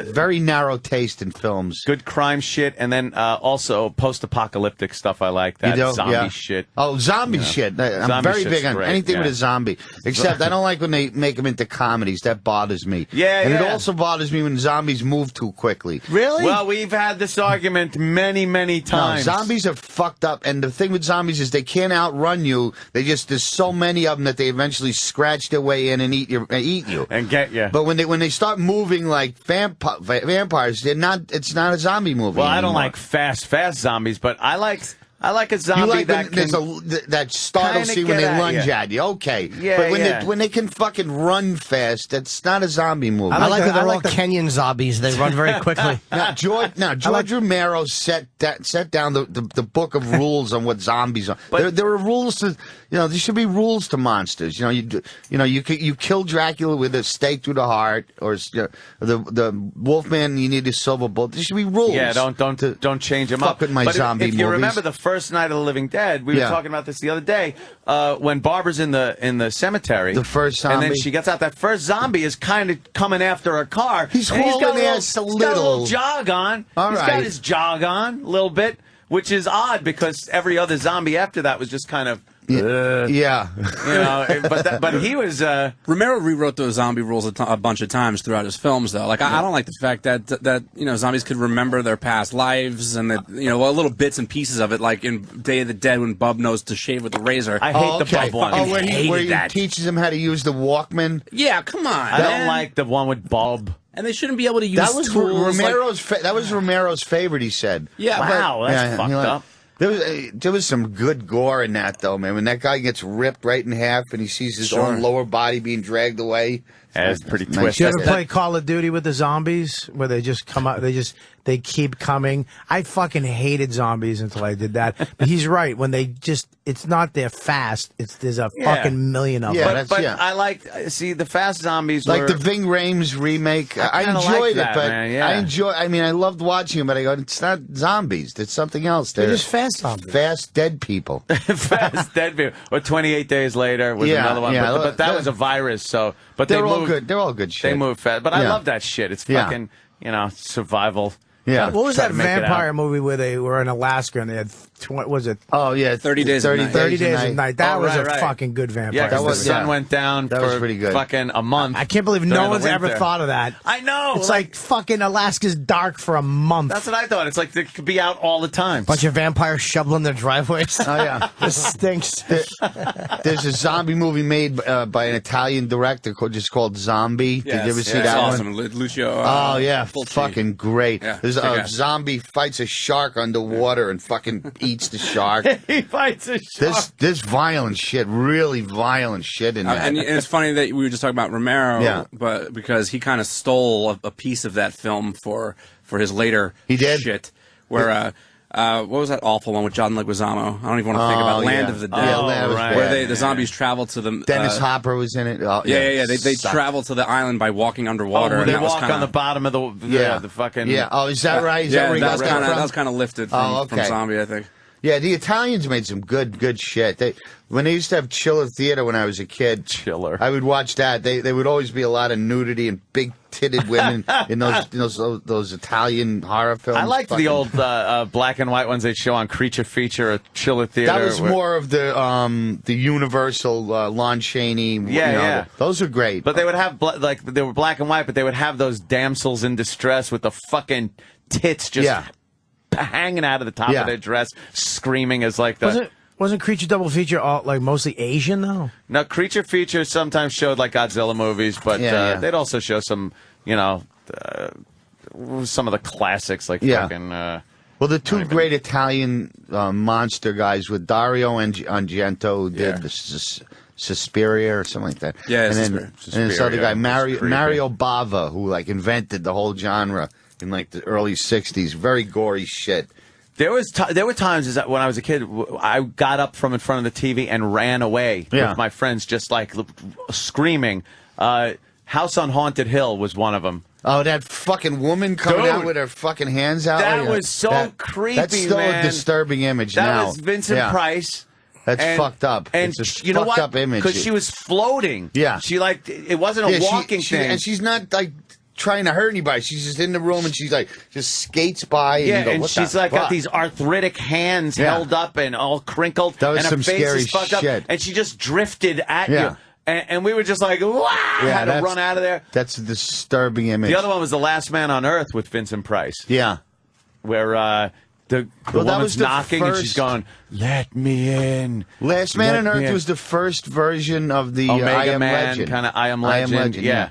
very narrow taste in films. Good crime shit, and then also post-apocalyptic stuff. I like that zombie shit. Oh, zombie shit! I'm very big on anything with a zombie. Except I don't like when they make them into comedies. That bothers me. Yeah, it also bothers me when zombies move too quickly. Really? Well, we've had this argument many times. No, zombies are fucked up, and the thing with zombies is they can't outrun you. There's so many of them that they eventually scratch their way in and eat you and get you. But when they start moving like vampires, they're not. It's not a zombie movie. Well, anymore. I don't like fast zombies, but I like a zombie that startle scene when they lunge at you. Okay, but when they can fucking run fast, that's not a zombie movie. I like that they're all Kenyan zombies. They run very quickly. George Romero set down the book of rules on what zombies are. But there are rules to there should be rules to monsters. You kill Dracula with a stake through the heart, or the Wolfman you need a silver bullet. There should be rules. Yeah, don't change them up. With my zombie if you remember the first Night of the Living Dead, we were talking about this the other day, when Barbara's in the cemetery. The first zombie. And then she gets out. That first zombie is kind of coming after her car. He's hauling ass a little. He's got a little jog on. He's got his jog on a little bit, which is odd because every other zombie after that was just kind of... Yeah. But he was... Romero rewrote those zombie rules a bunch of times throughout his films, though. Like, I don't like the fact that zombies could remember their past lives and that, little bits and pieces of it, like in Day of the Dead when Bub knows to shave with the razor. I hate the Bub one. Oh, where he teaches him how to use the Walkman? Yeah, come on. I don't like the one with Bub. And they shouldn't be able to use tools. That was Romero's favorite, he said. Yeah, wow, that's fucked up. There was some good gore in that, though, man. When that guy gets ripped right in half and he sees his own lower body being dragged away. That's pretty twisted. You ever play Call of Duty with the zombies, where they just come out, they keep coming? I fucking hated zombies until I did that. But he's right. When it's not they're fast. There's a fucking million of them. But I like, the fast zombies like the Ving Rhames remake. I enjoyed it, but I loved watching them, but I go, it's not zombies. It's something else. They're just fast zombies. Fast dead people. Fast dead people. Or 28 Days Later was another one. Yeah, but that was a virus, so... But they're all good. They're all good shit. They move fast. But I love that shit. It's fucking, survival. Yeah. What was that vampire movie where they were in Alaska and they had, what was it? Oh, yeah. 30 Days of Night. 30 Days of Night. That was a fucking good vampire. Yeah, because the sun went down for pretty good. Fucking a month. I can't believe no one's ever thought of that. I know. It's like fucking Alaska's dark for a month. That's what I thought. It's like they could be out all the time. Bunch of vampires shoveling their driveways. Oh, yeah. This stinks. There's a zombie movie made by an Italian director called Zombie. Yes. Did you ever see that awesome. one? Lucio. Oh, yeah. Fucking great. Yeah. There's a zombie fights a shark underwater and fucking eats the shark. He fights a shark. There's violent shit, really violent shit in that. And it's funny that we were just talking about Romero, but because he kind of stole a piece of that film for his later shit, where what was that awful one with John Leguizamo? I don't even want to think about Land of the Dead, where the zombies travel to the... Dennis Hopper was in it. Oh, They travel to the island by walking underwater. They walk on the bottom of the fucking... Yeah, oh, is that right? Is that where that was kind of lifted from Zombie, I think. Yeah, the Italians made some good shit. When they used to have Chiller Theater when I was a kid, I would watch that. They would always be a lot of nudity and big-titted women in those Italian horror films. I liked the old black and white ones they'd show on Creature Feature or Chiller Theater. That was more of the Universal Lon Chaney. Those are great. But they would have they were black and white, but they would have those damsels in distress with the fucking tits just hanging out of the top of their dress, screaming as like the... Wasn't Creature Double Feature all, mostly Asian, though? No, Creature Feature sometimes showed, Godzilla movies, but they'd also show some, some of the classics, fucking... Well, the two great Italian monster guys with Dario Argento, who did the Suspiria or something like that. Yeah, and then this other guy, Mario Bava, who like invented the whole genre in like the early '60s. Very gory shit. There were times when I was a kid, I got up from in front of the TV and ran away with my friends, just like screaming. House on Haunted Hill was one of them. Oh, that fucking woman coming out with her fucking hands out. That was so creepy, That's still a disturbing image now. That was Vincent Price. That's fucked up. And it's a you know fucked what? up image. Because she was floating. Yeah. She like, it wasn't a walking thing. And she's not like trying to hurt anybody. She's just in the room and she's like, just skates by. And yeah, you go, and what she's the like fuck? got these arthritic hands held up and all crinkled. That was and her some face scary is fucked shit. up. And she just drifted at you. And we were just like, wow, had to run out of there. That's a disturbing image. The other one was The Last Man on Earth with Vincent Price. Yeah. Where the woman's knocking and she's going, let me in. Last Man on Earth was the first version of the Omega I Am Man, Legend. kind of I Am Legend. Yeah.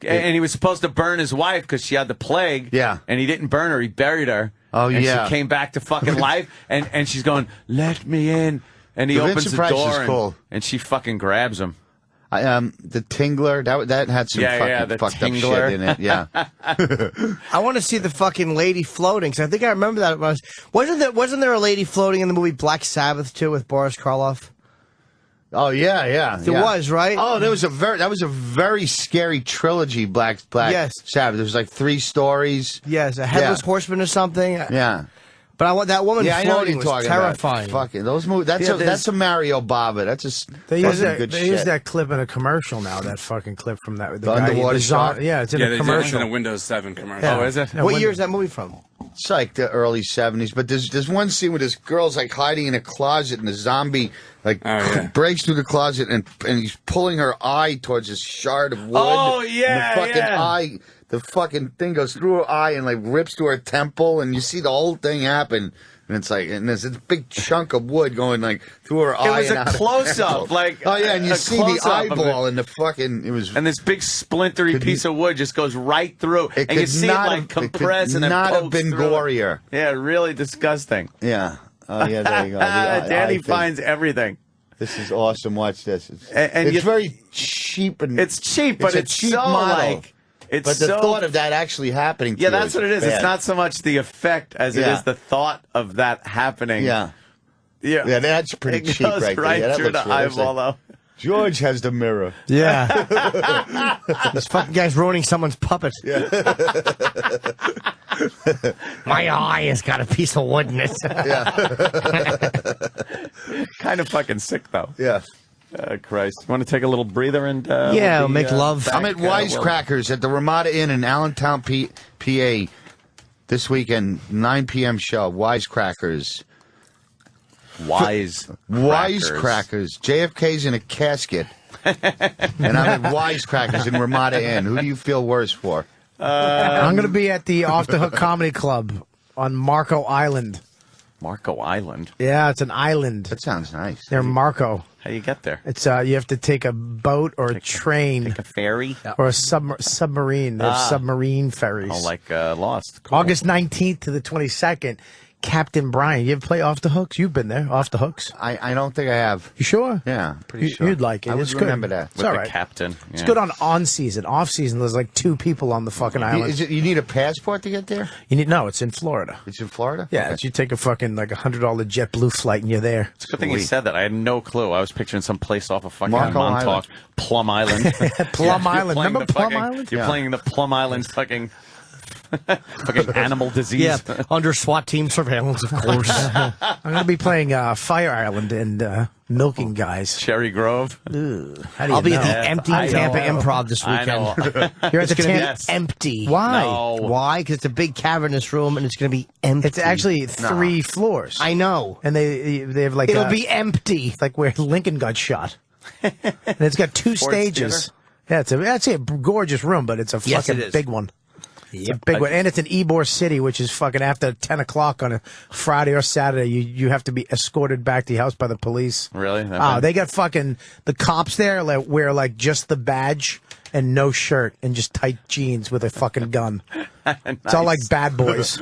And he was supposed to burn his wife because she had the plague. Yeah. And he didn't burn her. He buried her. Oh, and yeah. she came back to fucking life. And she's going, let me in. And he opens Vincent the Price door is cool. and she fucking grabs him. The Tingler, that had some fucking fucked up shit in it. Yeah. I want to see the fucking lady floating. Cause I think I remember that. Wasn't there a lady floating in the movie Black Sabbath too with Boris Karloff? Oh yeah. There was, right? Oh, that was a very scary trilogy. Black Sabbath. There was like 3 stories. Yes, a Headless Horseman or something. Yeah. But I want that woman floating was terrifying. Fucking those movies. That's a Mario Bava. They use that clip in a commercial now. That fucking clip from that the underwater shot. Yeah, it's in a commercial. It's in a Windows 7 commercial. Oh, is it? What year is that movie from? It's like the early '70s. But there's one scene where this girl's like hiding in a closet, and the zombie breaks through the closet, and he's pulling her eye towards this shard of wood. Oh yeah, and the fucking eye. The fucking thing goes through her eye and like rips to her temple, and you see the whole thing happen. And it's like, and there's this big chunk of wood going like through her eye. It was a close-up, like and you see the eyeball and the fucking. It was, and this big splintery piece of wood just goes right through, and you see it like compress and then not pokes have been through gorier. Yeah, really disgusting. Yeah. Oh yeah, there you go. Danny finds everything. This is awesome. Watch this. And it's very cheap and it's cheap, but it's cheap so model. like. It's but the thought of that actually happening to you that's what it is. Bad. It's not so much the effect as it is the thought of that happening. Yeah, that's pretty cheap right there. Yeah, through the eyeball, though. George has the mirror. Yeah. This fucking guy's ruining someone's puppet. Yeah. My eye has got a piece of wood in it. Kind of fucking sick, though. Yeah. Christ. You want to take a little breather and we'll make love. I'm at Wisecrackers at the Ramada Inn in Allentown, PA this weekend, 9 p.m. show. Wisecrackers. Wisecrackers. JFK's in a casket. And I'm at Wisecrackers in Ramada Inn. Who do you feel worse for? I'm going to be at the Off the Hook Comedy Club on Marco Island. Marco Island? Yeah, it's an island. That sounds nice. Near Marco. How you get there? It's you have to take a boat or a train. Take a ferry? Or a submarine. They have submarine ferries. Oh, like Lost. Cool. August 19th to the 22nd. Captain Brian. You ever play Off the Hooks? You've been there, Off the Hooks. I don't think I have. You sure? Yeah, pretty sure. You'd like it. I It's would good. remember that. With the captain. Yeah. It's good on season. Off season, there's like 2 people on the fucking island. You need a passport to get there? No, it's in Florida. It's in Florida? Yeah, Okay. you take a fucking like $100 JetBlue flight and you're there. It's a good thing you said that. I had no clue. I was picturing some place off of fucking Marco Montauk. Island. Plum Island. Plum Island. Remember Plum Island? You're playing the Plum Island fucking animal disease. Yeah, under SWAT team surveillance, of course. I'm going to be playing Fire Island and milking guys. Cherry Grove. I'll be at the empty Tampa Improv this weekend. You're at the Tampa empty. Why? No. Why? Because it's a big cavernous room and it's going to be empty. It's actually 3 floors. I know. And they have like It'll be empty. like where Lincoln got shot. And it's got 2 stages. Yeah, it's a gorgeous room, but it's a fucking big one. It's a big one. And it's in Ybor City, which is fucking after 10 o'clock on a Friday or Saturday. You have to be escorted back to your house by the police. Really? They got fucking the cops there like wear like just the badge and no shirt and just tight jeans with a fucking gun. Nice. It's all like bad boys.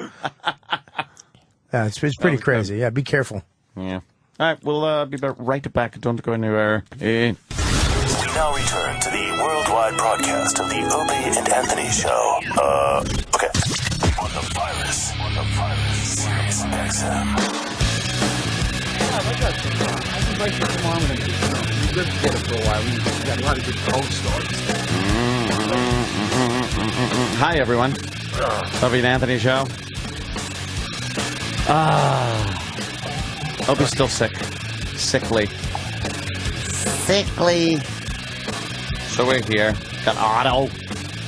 Yeah, it's pretty crazy. Yeah, be careful. Yeah. All right, we'll be right back. Don't go anywhere. We now return to the worldwide broadcast of the Opie and Anthony Show. Okay. On the virus. Sirius XM. Yeah, I like that thing. I invite you to come on with him. We've lived together for a while. We've got a lot of good cold stories. Hi, everyone. Opie and Anthony Show. Opie's still sick. Sickly. So we're here. Got Otto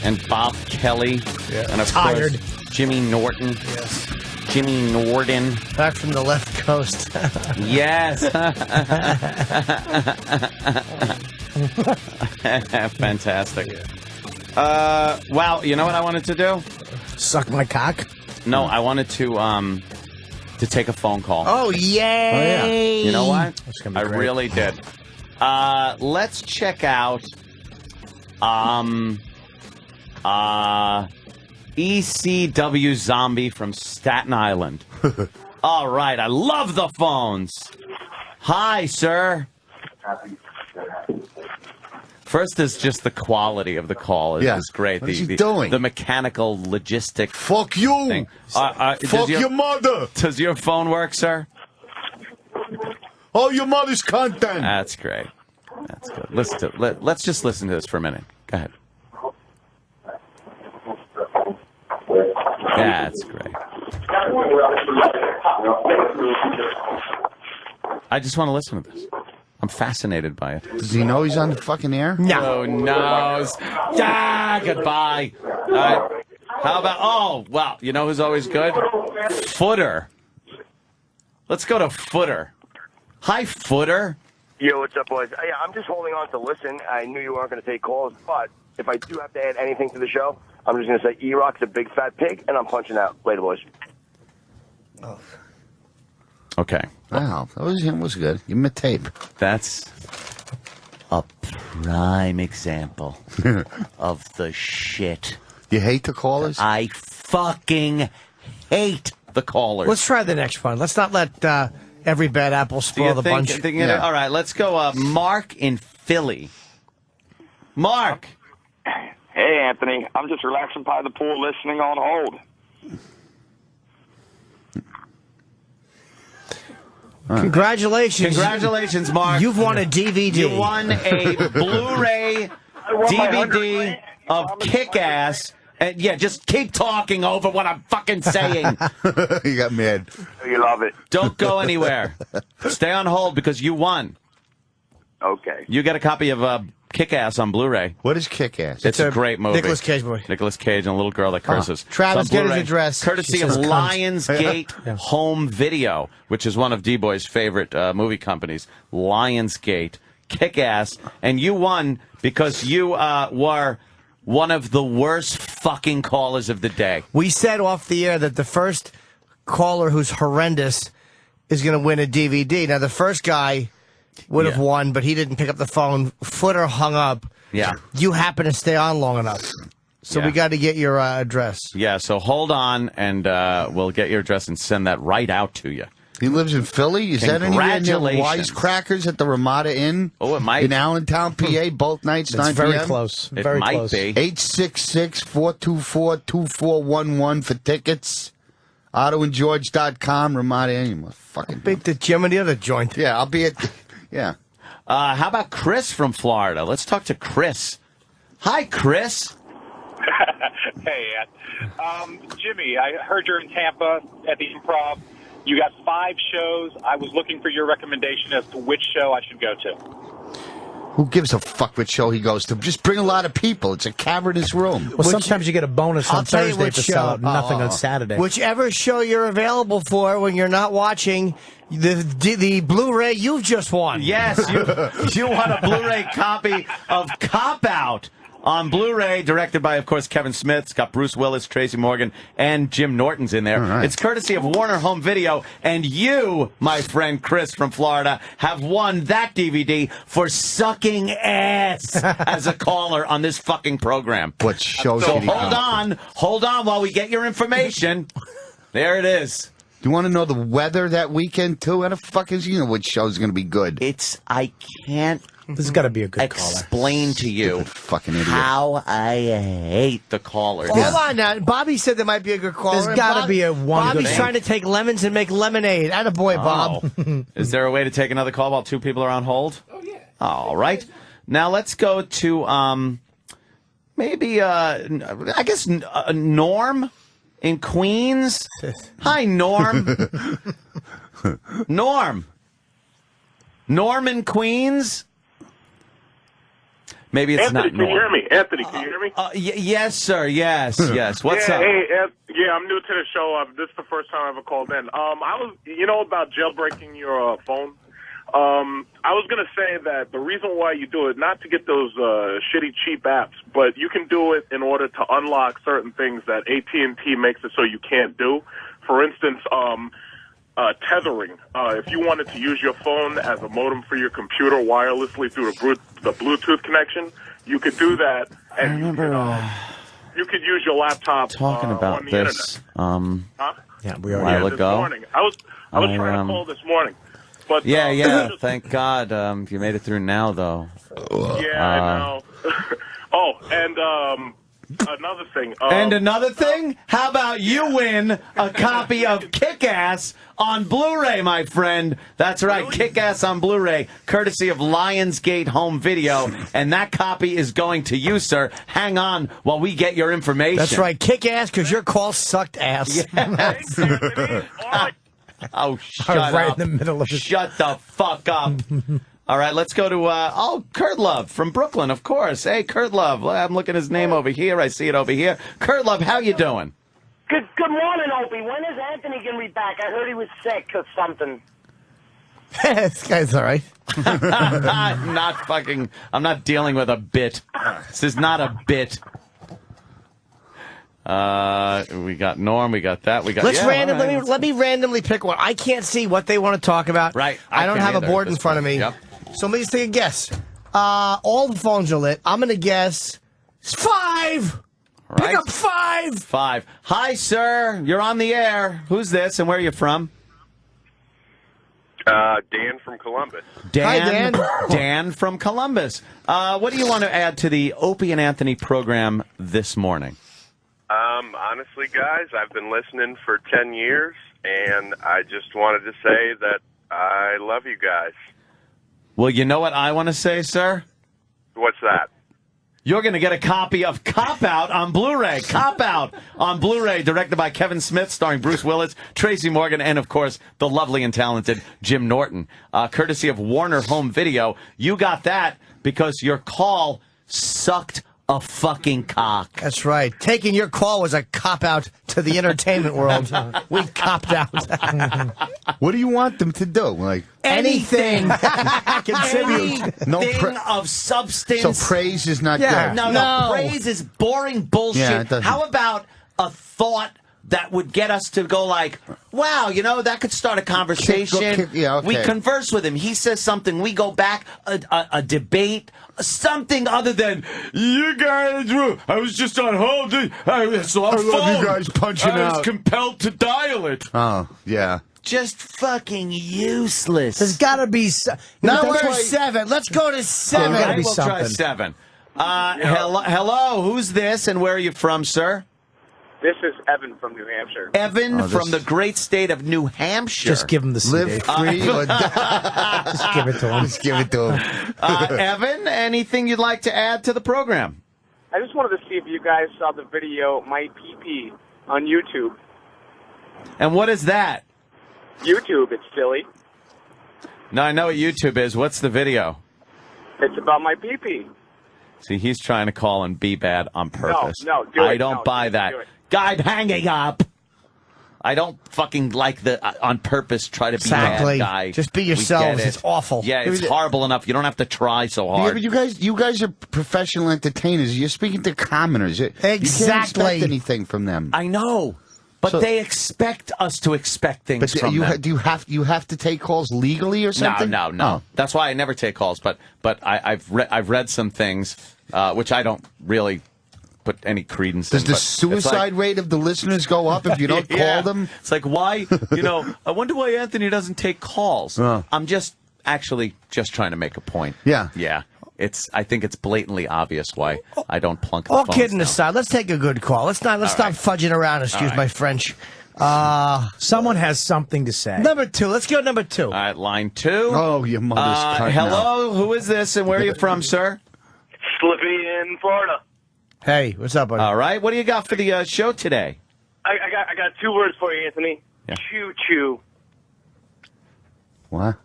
and Bob Kelly. Yeah. And of Tired. course, Jimmy Norton. Yes. Jimmy Norton. Back from the left coast. Yes. Fantastic. Wow, you know what I wanted to do? Suck my cock? No, I wanted to take a phone call. Oh, yay! Oh, yeah. You know what? That's gonna be I great. really did. Let's check out ECW Zombie from Staten Island. All right, I love the phones. Hi, sir. First is just the quality of the call is great. What's he doing? The mechanical logistic. Fuck you. Thing. Fuck your mother. Does your phone work, sir? Oh, your mother's content. That's great. That's good. Let's just listen to this for a minute. Go ahead. That's great. I just want to listen to this. I'm fascinated by it. Does he know he's on the fucking air? No. Knows. Goodbye. How about, well, you know who's always good? Footer. Let's go to Footer. Hi, Footer. Yo, what's up, boys? Yeah, I'm just holding on to listen. I knew you weren't going to take calls, but if I do have to add anything to the show, I'm just going to say E-Rock's a big fat pig, and I'm punching out. Later, boys. Oh. Okay. Wow, that was good. Give him a tape. That's a prime example of the shit. You hate the callers? I fucking hate the callers. Let's try the next one. Let's not let every bad apple spoil the bunch. All right, let's go. Mark in Philly. Mark. Hey, Anthony. I'm just relaxing by the pool listening on hold. Congratulations. Congratulations, Mark. You've won a DVD. You won a Blu-ray DVD of Kick-Ass. And yeah, just keep talking over what I'm fucking saying. You got mad. You love it. Don't go anywhere. Stay on hold because you won. Okay. You get a copy of Kick-Ass on Blu-ray. What is Kick-Ass? It's a great movie. Nicolas Cage movie. Nicolas Cage and a little girl that curses. Travis, get his address. Courtesy of Lionsgate Home Video, which is one of D-Boy's favorite movie companies. Lionsgate. Kick-Ass. And you won because you were one of the worst fucking callers of the day. We said off the air that the first caller who's horrendous is going to win a DVD. Now, the first guy would have won, but he didn't pick up the phone. Footer hung up. Yeah. You happen to stay on long enough. So we got to get your address. Yeah, so hold on, and we'll get your address and send that right out to you. He lives in Philly? Is that anywhere near Wisecrackers at the Ramada Inn? Oh, it might. In Allentown, PA, both nights, 9 p.m.? Very close. Very might close. be. 866-424-2411 for tickets. OttoandGeorge.com, Ramada Inn. Fucking beat the Jim and the other joint. Yeah, I'll be at... Yeah. How about Chris from Florida? Let's talk to Chris. Hi, Chris. Hey, Ed. Jimmy, I heard you're in Tampa at the Improv. You got 5 shows. I was looking for your recommendation as to which show I should go to. Who gives a fuck what show he goes to? Just bring a lot of people. It's a cavernous room. Well, sometimes you get a bonus on Thursday to sell out nothing on Saturday. Whichever show you're available for when you're not watching the Blu-ray you've just won. Yes, you won a Blu-ray copy of Cop Out on Blu-ray, directed by, of course, Kevin Smith. It's got Bruce Willis, Tracy Morgan, and Jim Norton's in there. Right. It's courtesy of Warner Home Video, and you, my friend Chris from Florida, have won that DVD for sucking ass as a caller on this fucking program. What show? So hold on while we get your information. There it is. Do you want to know the weather that weekend, too? How the fuck is, which show's going to be good? I can't. This has got to be a good explain to you fucking idiot. how I hate the callers. Hold on now. Bobby said there might be a good caller. There's got to be a one. Bobby's trying to take lemons and make lemonade. Attaboy, Bob. Is there a way to take another call while two people are on hold? Oh, yeah. All right. Now let's go to maybe, I guess, Norm in Queens. Hi, Norm. Norm in Queens. Maybe it's Anthony, not Norm. Can you hear me? Anthony, can you hear me? Yes, sir. Yes. What's up? Hey, I'm new to the show. This is the first time I ever called in. I was, about jailbreaking your phone. I was going to say that the reason why you do it, not to get those shitty cheap apps, but you can do it in order to unlock certain things that AT&T makes it so you can't do. For instance, tethering. If you wanted to use your phone as a modem for your computer wirelessly through the Bluetooth connection, you could do that. And I remember you could use your laptop talking about on the this. Yeah, we already a while this ago. morning. I was trying to call this morning. But, thank God. You made it through now, though. Yeah, I know. Oh, and another thing. And another thing? How about you win a copy of Kick-Ass on Blu-ray, my friend? That's right, really? Kick-Ass on Blu-ray, courtesy of Lionsgate Home Video. And that copy is going to you, sir. Hang on while we get your information. That's right, Kick-Ass, because your call sucked ass. Yes. Oh, shut up. Right in the middle of it. Shut the fuck up. All right, let's go to, Kurt Love from Brooklyn, of course. Hey, Kurt Love. I'm looking at his name over here. I see it over here. Kurt Love, how you doing? Good morning, Opie. When is Anthony going to be back? I heard he was sick or something. This guy's all right. I'm not dealing with a bit. This is not a bit. We got Norm, we got that, we got. Let me randomly pick one. I can't see what they want to talk about. Right. I don't have a board in front of me. Yep. So let me just take a guess. All the phones are lit. I'm gonna guess 5. All right. Pick up 5. 5. Hi, sir. You're on the air. Who's this, and where are you from? Dan from Columbus. Hi, Dan. Dan from Columbus. What do you want to add to the Opie and Anthony program this morning? Honestly, guys, I've been listening for 10 years, and I just wanted to say that I love you guys. Well, you know what I want to say, sir? What's that? You're going to get a copy of Cop Out on Blu-ray. Cop Out on Blu-ray, directed by Kevin Smith, starring Bruce Willis, Tracy Morgan, and, of course, the lovely and talented Jim Norton. Courtesy of Warner Home Video. You got that because your call sucked a fucking cock. That's right. Taking your call was a cop-out to the entertainment world. We copped out. What do you want them to do? Like anything. Contribute. Anything of substance. So praise is not good. No. Praise is boring bullshit. Yeah, how about a thought that would get us to go like, wow, that could start a conversation. Okay. We converse with him. He says something. We go back, a debate, something other than, you guys, I was just on hold. I love you guys punching out. I was compelled to dial it. Oh, yeah. Just fucking useless. There's got to be... Where's 7? Let's go to 7. All right, we'll try 7. Hello, who's this, and where are you from, sir? This is Evan from New Hampshire. Evan from the great state of New Hampshire. Just give him the CD. Live free or die. Just give it to him. Just give it to him. Evan, anything you'd like to add to the program? I just wanted to see if you guys saw the video My PP on YouTube. And what is that? YouTube, it's silly. No, I know what YouTube is. What's the video? It's about my PP. See, he's trying to call and be bad on purpose. No, do it. I don't buy that. Guy hanging up. I don't fucking like the on purpose try to be bad guy. Just be yourselves. It's awful. Yeah, it's horrible enough. You don't have to try so hard. Yeah, but you guys are professional entertainers. You're speaking to commoners. Exactly. You can't expect anything from them. I know. But they expect us to expect things from them. Do you have to take calls legally or something? No. Oh. That's why I never take calls. But I've read some things which I don't really put any credence Does in. the suicide rate of the listeners go up if you don't call them? It's like, why? I wonder why Anthony doesn't take calls. I'm just trying to make a point. Yeah. Yeah. I think it's blatantly obvious why I don't plunk the All phones kidding down. aside, let's take a good call. Let's stop fudging around. Excuse my French. Someone has something to say. Number 2. Let's go number 2. All right, line 2. Oh, your mother's cutting hello, out. who is this, and where are you from, sir? Slippy in Florida. Hey, what's up, buddy? All right, what do you got for the show today? I got 2 words for you, Anthony. Yeah. Choo-choo. What?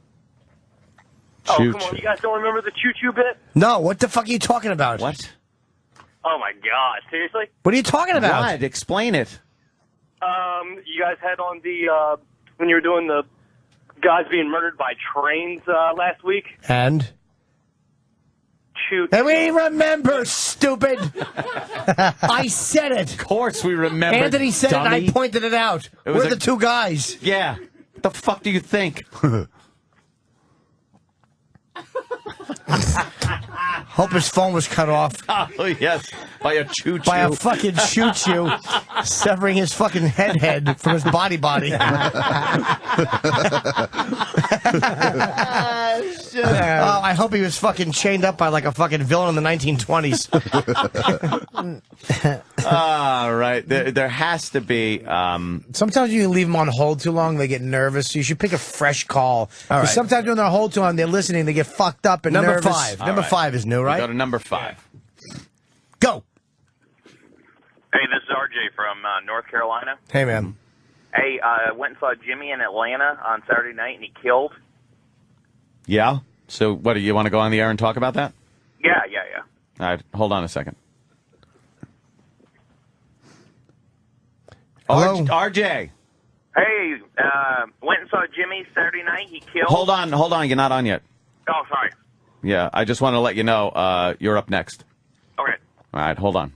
Oh, come on. You guys don't remember the choo-choo bit? No, what the fuck are you talking about? What? Oh, my God. Seriously? What are you talking about? What? Explain it. You guys had on the, when you were doing the guys being murdered by trains last week. And we remember, stupid. I said it. Of course we remember. Anthony said it, and I pointed it out. We're the 2 guys. Yeah. What the fuck do you think? Hope his phone was cut off. Oh, yes. By a choo-choo. By a fucking choo-choo. Severing his fucking head from his body. I hope he was fucking chained up by like a fucking villain in the 1920s. All right. There has to be... Sometimes you leave them on hold too long, they get nervous, so you should pick a fresh call. All right. Sometimes when they're on hold too long, they're listening, they get fucked up and Number nervous. 5. Number 5 is new, right? Go to number 5. Go. Hey, this is RJ from North Carolina. Hey, man. Hey, I went and saw Jimmy in Atlanta on Saturday night, and he killed. Yeah? So, what, do you want to go on the air and talk about that? Yeah. All right, hold on a second. RJ. Hey, went and saw Jimmy Saturday night, he killed. Hold on, you're not on yet. Oh, sorry. Yeah, I just want to let you know you're up next. Okay. All right, hold on.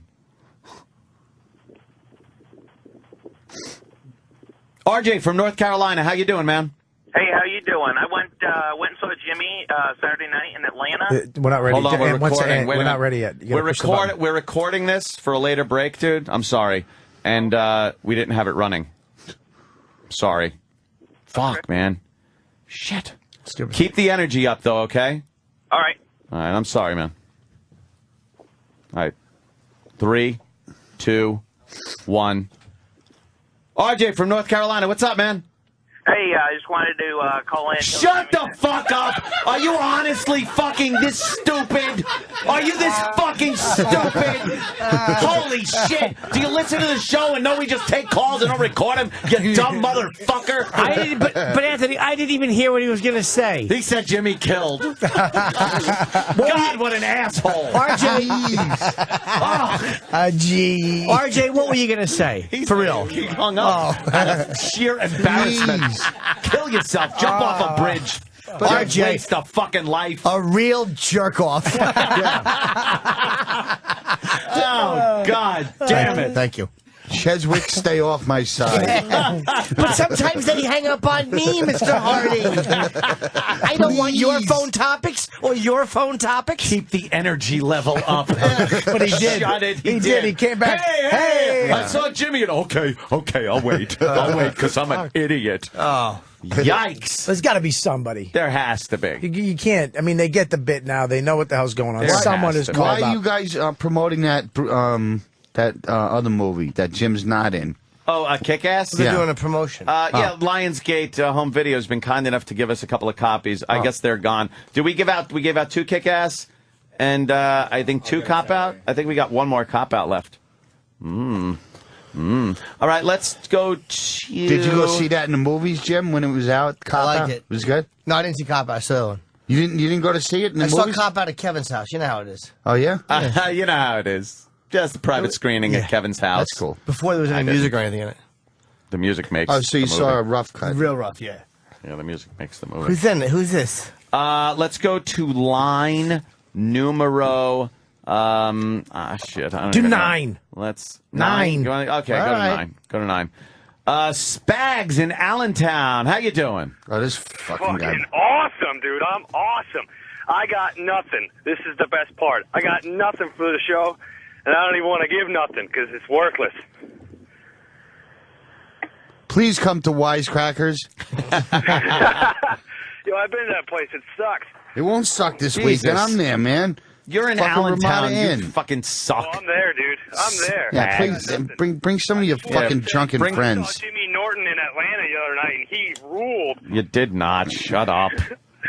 RJ from North Carolina, how you doing, man? Hey, how you doing? I went and saw Jimmy Saturday night in Atlanta. We're not ready. Hold on, we're recording. We're not ready yet. We're recording this for a later break, dude. I'm sorry. And we didn't have it running. Sorry. Fuck, man. Shit. Stupid. Keep the energy up, though, okay? All right. All right, I'm sorry, man. All right. 3, 2, 1. RJ from North Carolina, what's up, man? Hey, I just wanted to call in. Shut the fuck up! Are you honestly fucking this stupid? Are you this fucking stupid? Holy shit! Do you listen to the show and know we just take calls and don't record them? You dumb motherfucker! But Anthony, I didn't even hear what he was gonna say. He said Jimmy killed. God, what an asshole! RJ, RJ, what were you gonna say? For real? He hung up out of sheer embarrassment. Kill yourself. Jump off a bridge. RJ, waste a fucking life. A real jerk off. Oh, God damn it. Thank you. Cheswick, stay off my side. But sometimes they hang up on me, Mr. Hardy. I don't want your phone topics or your phone topics. Keep the energy level up. But he did. Shut it. He did. He came back. Hey! I saw Jimmy. And okay, I'll wait. I'll wait because I'm an idiot. Oh. Yikes. There's got to be somebody. There has to be. You can't. I mean, they get the bit now. They know what the hell's going on. Someone is called Why up. are you guys promoting that other movie that Jim's not in? Oh, Kick-Ass? They're doing a promotion. Yeah, Lionsgate Home Video has been kind enough to give us a couple of copies. I guess they're gone. We gave out 2 Kick-Ass and I think 2 Cop-Out. I think we got 1 more Cop-Out left. All right, let's go to... Did you go see that in the movies, Jim, when it was out? I liked it. Was it good? No, I didn't see Cop Out. I saw that one. You didn't go to see it in the movies? I saw Cop Out at Kevin's house. You know how it is. Oh, yeah? You know how it is. Just a private screening at Kevin's house. That's cool. Before there was any music or anything in it. The music makes Oh, so you the saw movie. a rough cut. Real rough, yeah. Yeah, the music makes the movie. Who's in it? Who's this? Let's go to line numero... shit. I don't Do even know. 9. Let's... 9. Okay, All go to right. 9. Go to 9. Spags in Allentown. How you doing? Oh, this fucking guy. Awesome, dude. I'm awesome. I got nothing. This is the best part. I got nothing for the show. and I don't even want to give nothing because it's worthless. Please come to Wisecrackers. Yo, I've been to that place. It sucks. It won't suck this weekend. I'm there, man. You're in Allentown. You fucking suck. Oh, I'm there, dude. I'm there. Yeah, please bring some of your fucking drunken friends. I saw Jimmy Norton in Atlanta the other night, and he ruled. You did not. Shut up.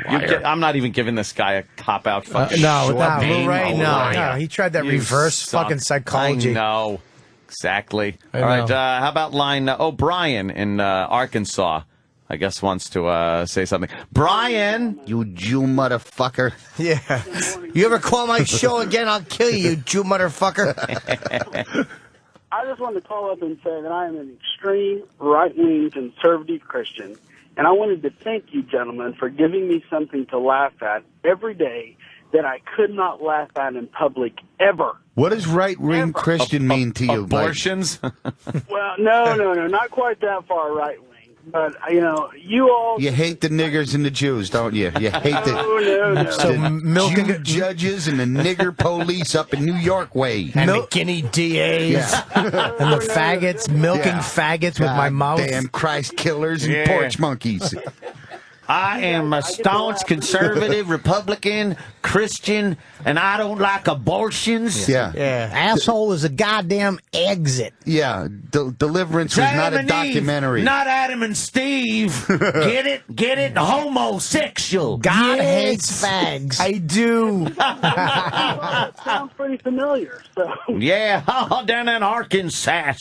I'm not even giving this guy a cop-out fucking No, he tried that reverse fucking psychology. I know. Exactly. All right, how about line Brian in Arkansas? I guess wants to say something. Brian! You Jew motherfucker. Yeah. You ever call my show again, I'll kill you, you Jew motherfucker. I just wanted to call up and say that I am an extreme right-wing conservative Christian, and I wanted to thank you, gentlemen, for giving me something to laugh at every day that I could not laugh at in public ever. What does right-wing Christian mean to you? Abortions? Well, no, not quite that far right-wing. But, you all... You hate the niggers and the Jews, don't you? You hate the Jew judges and the nigger police up in New York way. And the guinea DAs. And the faggots, milking faggots with my mouth. Damn Christ killers and porch monkeys. I am a staunch conservative, Republican, Christian, and I don't like abortions. Yeah. Asshole is a goddamn exit. Yeah. Deliverance was not a documentary. Not Adam and Steve. Get it? Get it? Homosexual. God hates fags. I do. It sounds pretty familiar. So. Yeah, down in Arkansas.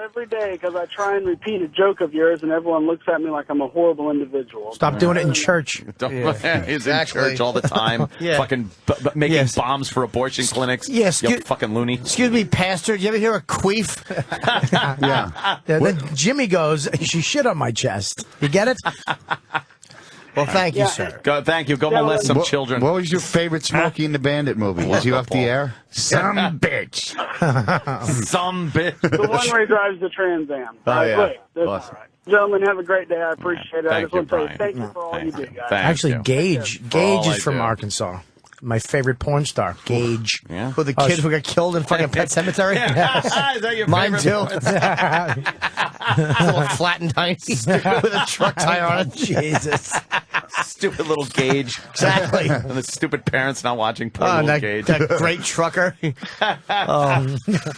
Every day because I try and repeat a joke of yours and everyone looks at me like I'm a horrible individual. Stop doing it in church. He's in church all the time. Fucking making bombs for abortion clinics. Yes. You fucking loony. Excuse me, Pastor. Did you ever hear a queef? Then Jimmy goes, she shit on my chest. You get it? Well, thank you, sir. Thank you. Go molest some children. What was your favorite Smokey and the Bandit movie? Was he off the air? Some bitch. Some bitch. The one where he drives the Trans Am. Great. That's all right. Gentlemen, have a great day. I appreciate it. I just want to say thank you for all you do, guys. Actually, Gage is from Arkansas. My favorite porn star, Gage. Yeah. Who the kid who got killed in fucking Pet Cemetery? Is that your Mine favorite? Too. A little flat and tiny with a truck tire on it. Jesus. Stupid little Gage. Exactly. And the stupid parents not watching poor little Gage. That great trucker.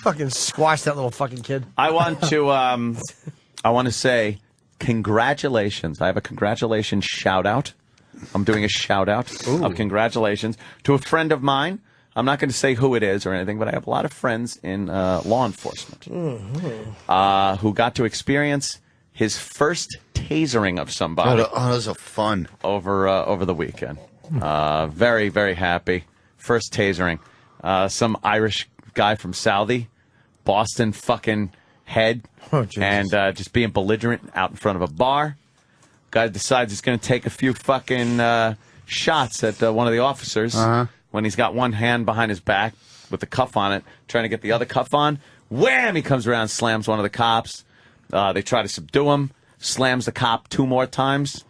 Fucking squash that little fucking kid. I want to say congratulations. I have a congratulations shout out. I'm doing a shout out of congratulations to a friend of mine. I'm not going to say who it is or anything, but I have a lot of friends in law enforcement who got to experience his first tasering of somebody. Oh, those are fun. Over the weekend. Very, very happy. First tasering. Some Irish guy from Southie, Boston fucking head, and just being belligerent out in front of a bar. Guy decides he's going to take a few fucking shots at one of the officers when he's got one hand behind his back with the cuff on it, trying to get the other cuff on. Wham! He comes around, slams one of the cops. They try to subdue him, slams the cop 2 more times.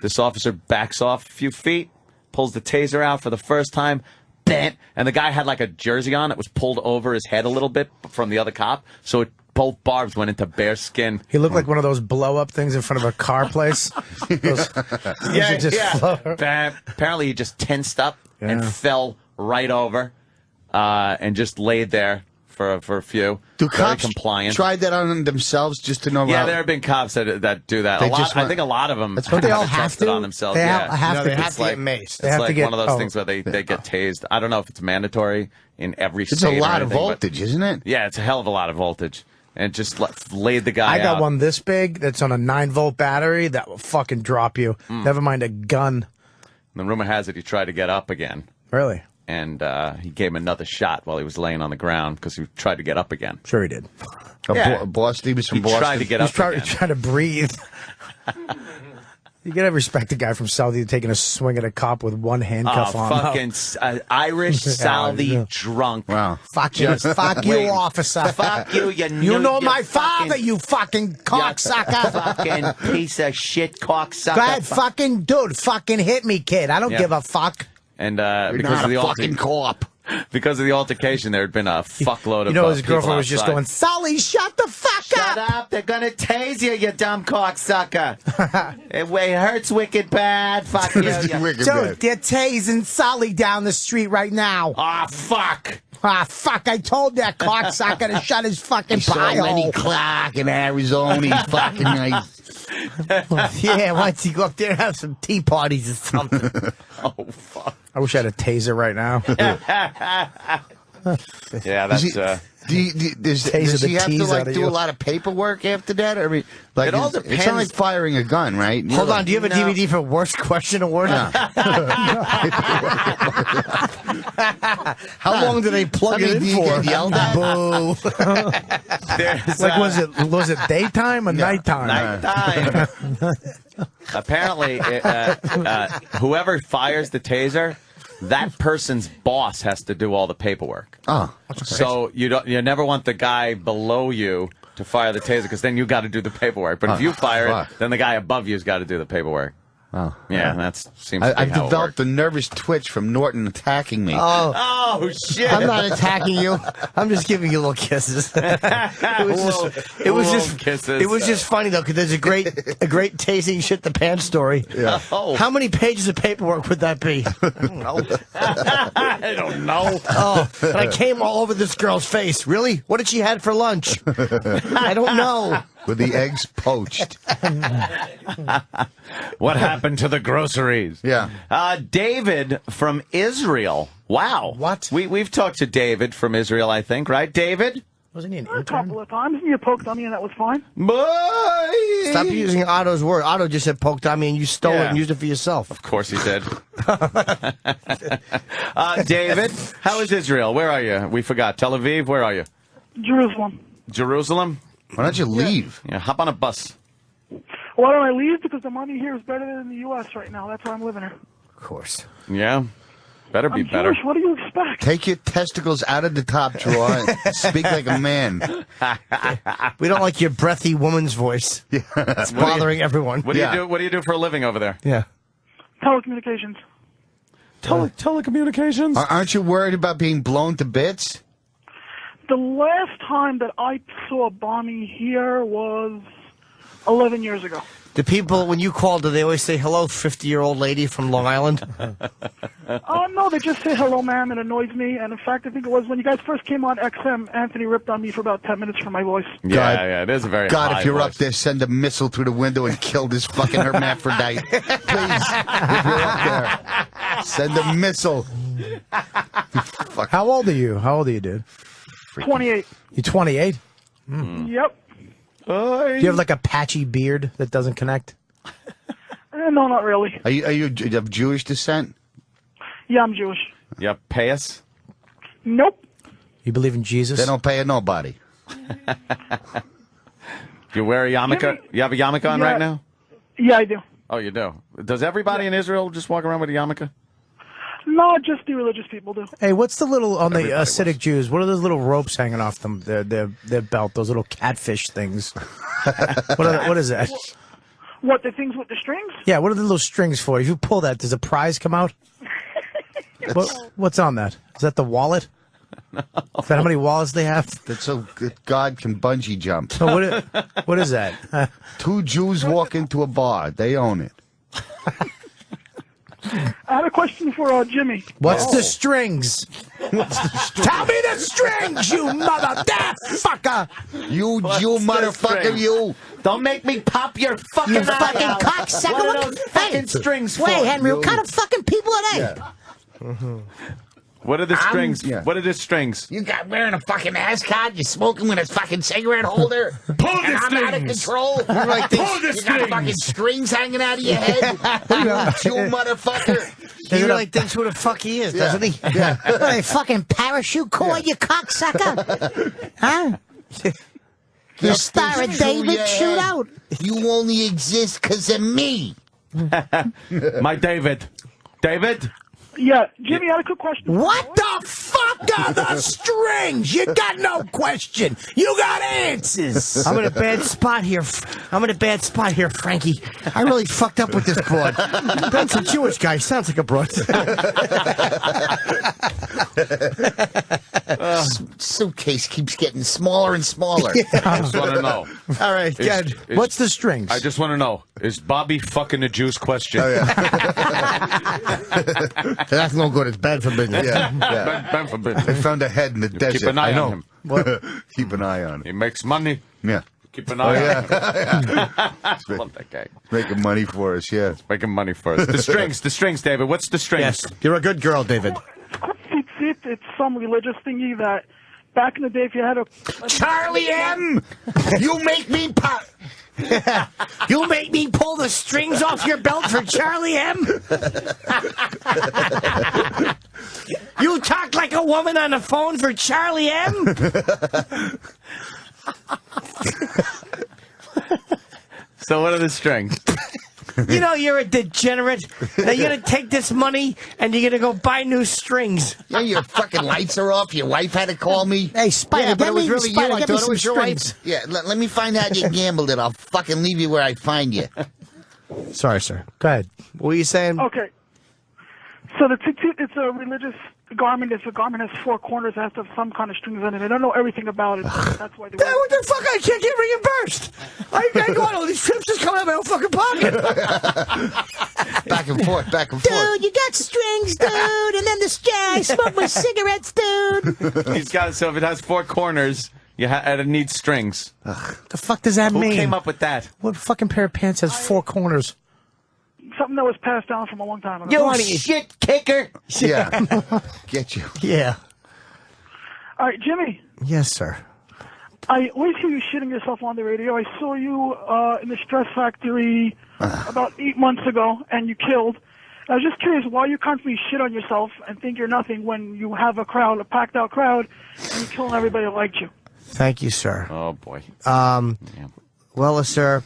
This officer backs off a few feet, pulls the taser out for the first time, bent, and the guy had like a jersey on that was pulled over his head a little bit from the other cop, so both barbs went into bare skin. He looked like one of those blow-up things in front of a car place. Apparently he just tensed up and fell right over and just laid there for a few. Do Very cops compliant. try that on themselves just to know? Yeah, there have been cops that do that. I think a lot of them. That's what they all have to it on themselves. They have to get maced. It's like one of those things where they get tased. I don't know if it's mandatory in every state. It's a lot of voltage, isn't it? Yeah, it's a hell of a lot of voltage. And just laid the guy out. I got one this big that's on a 9-volt battery that will fucking drop you. Never mind a gun. And the rumor has it he tried to get up again. Really? And he gave him another shot while he was laying on the ground because he tried to get up again. Sure he did. Boston, he was from Boston. Tried to get up again. Trying to breathe. You gotta respect the guy from Southie taking a swing at a cop with one handcuff on. Fucking Irish Southie drunk. Wow. Fuck you, officer. Fuck you, you know my father, you fucking cocksucker. Fucking piece of shit cocksucker. Go ahead, fucking dude, fucking hit me, kid. I don't give a fuck. And You're because not of the a fucking co-op. Because of the altercation, there had been a fuckload of You know, his people girlfriend was just outside. going, Sully, shut the fuck Shut up! They're gonna tase you, you dumb cocksucker. it hurts wicked bad. Fuck you. Dude, they're tasing Sully down the street right now. Ah, fuck. Ah, fuck, I told that cocksucker to shut his fucking pie Lenny hole. Clark in Arizona. He fucking nice. Yeah, why don't you go up there and have some tea parties or something? Oh, fuck. I wish I had a taser right now. Yeah, that's... Does he have to like do a lot of paperwork after that? I mean, like It all depends. It's not like firing a gun, right? Hold on, do you have a DVD for Worst Question Award? How long do they plug it in for? Yelled at? Boo. Was it daytime or nighttime? Nighttime. Apparently, whoever fires the taser, that person's boss has to do all the paperwork. Oh, so you never want the guy below you to fire the taser because then you got to do the paperwork. But if you fire it, then the guy above you's got to do the paperwork. Oh, yeah, that seems. To be I've how developed a nervous twitch from Norton attacking me. Oh shit! I'm not attacking you. I'm just giving you little kisses. It was just funny though, because there's a great tasing shit the pants story. Yeah. Oh. How many pages of paperwork would that be? I don't know. I don't know. Oh, and I came all over this girl's face. Really? What did she had for lunch? I don't know. With the eggs poached. What happened to the groceries? Yeah. David from Israel. Wow. What? We've talked to David from Israel, I think, right, David? Wasn't he an A intern? couple of times. You poked on me and that was fine. Boy! Stop using Otto's word. Otto just said poked on me and you stole it and used it for yourself. Of course he did. David, how is Israel? Where are you? We forgot. Tel Aviv, where are you? Jerusalem. Jerusalem? Why don't you leave? Yeah, hop on a bus. Why don't I leave? Because the money here is better than the U.S. right now. That's why I'm living here. Of course. Yeah. Better be I'm better. Jewish. What do you expect? Take your testicles out of the top drawer and speak like a man. We don't like your breathy woman's voice. Yeah. It's bothering everyone. What do you do? What do you do for a living over there? Yeah. Telecommunications. Telecommunications? Aren't you worried about being blown to bits? The last time that I saw bombing here was 11 years ago. The people, when you call, do they always say, hello, 50-year-old lady from Long Island? No, they just say hello, ma'am. It annoys me. And in fact, I think it was when you guys first came on XM, Anthony ripped on me for about 10 minutes for my voice. Yeah, it is a very God, high if you're voice. up there, send a missile through the window and kill this fucking hermaphrodite. Please, if you're up there, send a missile. How old are you? How old are you, dude? 28. You 28? Yep. Do you have like a patchy beard that doesn't connect? No, not really. Are you of Jewish descent? Yeah, I'm Jewish. Yeah, pay us? Nope. You believe in Jesus? They don't pay nobody. You wear a yarmulke? You have a yarmulke on right now? Yeah, I do. Oh, you do? Does everybody in Israel just walk around with a yarmulke? No, just the religious people do. Hey, what's the little on the Hasidic Jews? What are those little ropes hanging off them? Their belt, those little catfish things. What is that? What, the things with the strings? Yeah, what are the little strings for? If you pull that, does a prize come out? What's on that? Is that the wallet? No. Is that how many wallets they have? That's so God can bungee jump. So what is that? Two Jews walk into a bar. They own it. I had a question for Jimmy. What's the strings? Tell me the strings, you motherfucker! You motherfucker, you! Don't make me pop your fucking You fucking out. cocksucker! What are those fucking strings for? Wait, Henry, what kind of fucking people are they? Yeah. What are the strings? What are the strings? You got wearing a fucking ascot, you're smoking with a fucking cigarette holder, Pull and the I'm out of strings. control. Pull the You got fucking strings hanging out of your head. You motherfucker. He really thinks who the fuck he is, doesn't he? Yeah. What, a fucking parachute cord, you cocksucker? Huh? You Star of David shootout. You only exist because of me. My David. David? Yeah, Jimmy, I had a quick question. What the fuck? got the strings. You got no question. You got answers. I'm in a bad spot here. Frankie. I really fucked up with this broad. Ben's a Jewish guy. Sounds like a broad. Suitcase keeps getting smaller and smaller. I just want to know. All right, good. What's the strings? I just want to know, is Bobby fucking a Jews question? Oh, yeah. That's no good. It's bad for business. Bad for business. They found a head in the desert. Keep an eye on him. What? Keep an eye on him. He makes money. Yeah. Keep an eye on him. I love that guy. Making money for us, yeah. Making money for us. The strings, David. What's the strings? Yes. You're a good girl, David. It's some religious thingy that back in the day, if you had a Charlie M, you make me pop. You make me pull the strings off your belt for Charlie M. You talk like a woman on the phone for Charlie M. So what are the strings? You know you're a degenerate. Now you're gonna take this money and you're gonna go buy new strings. Yeah, your fucking lights are off. Your wife had to call me. Hey, Spider, yeah, but it was really Spider, you. I thought it was your strings. wife. Yeah, let me find out you gambled it. I'll fucking leave you where I find you. Sorry, sir. Go ahead. What were you saying? Okay. So it's a religious garment. If a garment has four corners, it has to have some kind of strings on it. I don't know everything about it. That's why. What the fuck? I can't get reimbursed. I go on all these trips just coming out of my own fucking pocket. Back and forth. Dude, you got strings, dude, and then I smoke my cigarettes, dude. He's got so if it has four corners, it needs strings. The fuck does that mean? Who came up with that? What fucking pair of pants has four corners? Something that was passed down from a long time ago. You shit kicker. Yeah. Get you. Yeah. All right, Jimmy. Yes, sir. I always hear you shitting yourself on the radio. I saw you in the Stress Factory about 8 months ago, and you killed. I was just curious why you constantly shit on yourself and think you're nothing when you have a packed out crowd, and you're killing everybody that liked you. Thank you, sir. Oh, boy. Well, sir,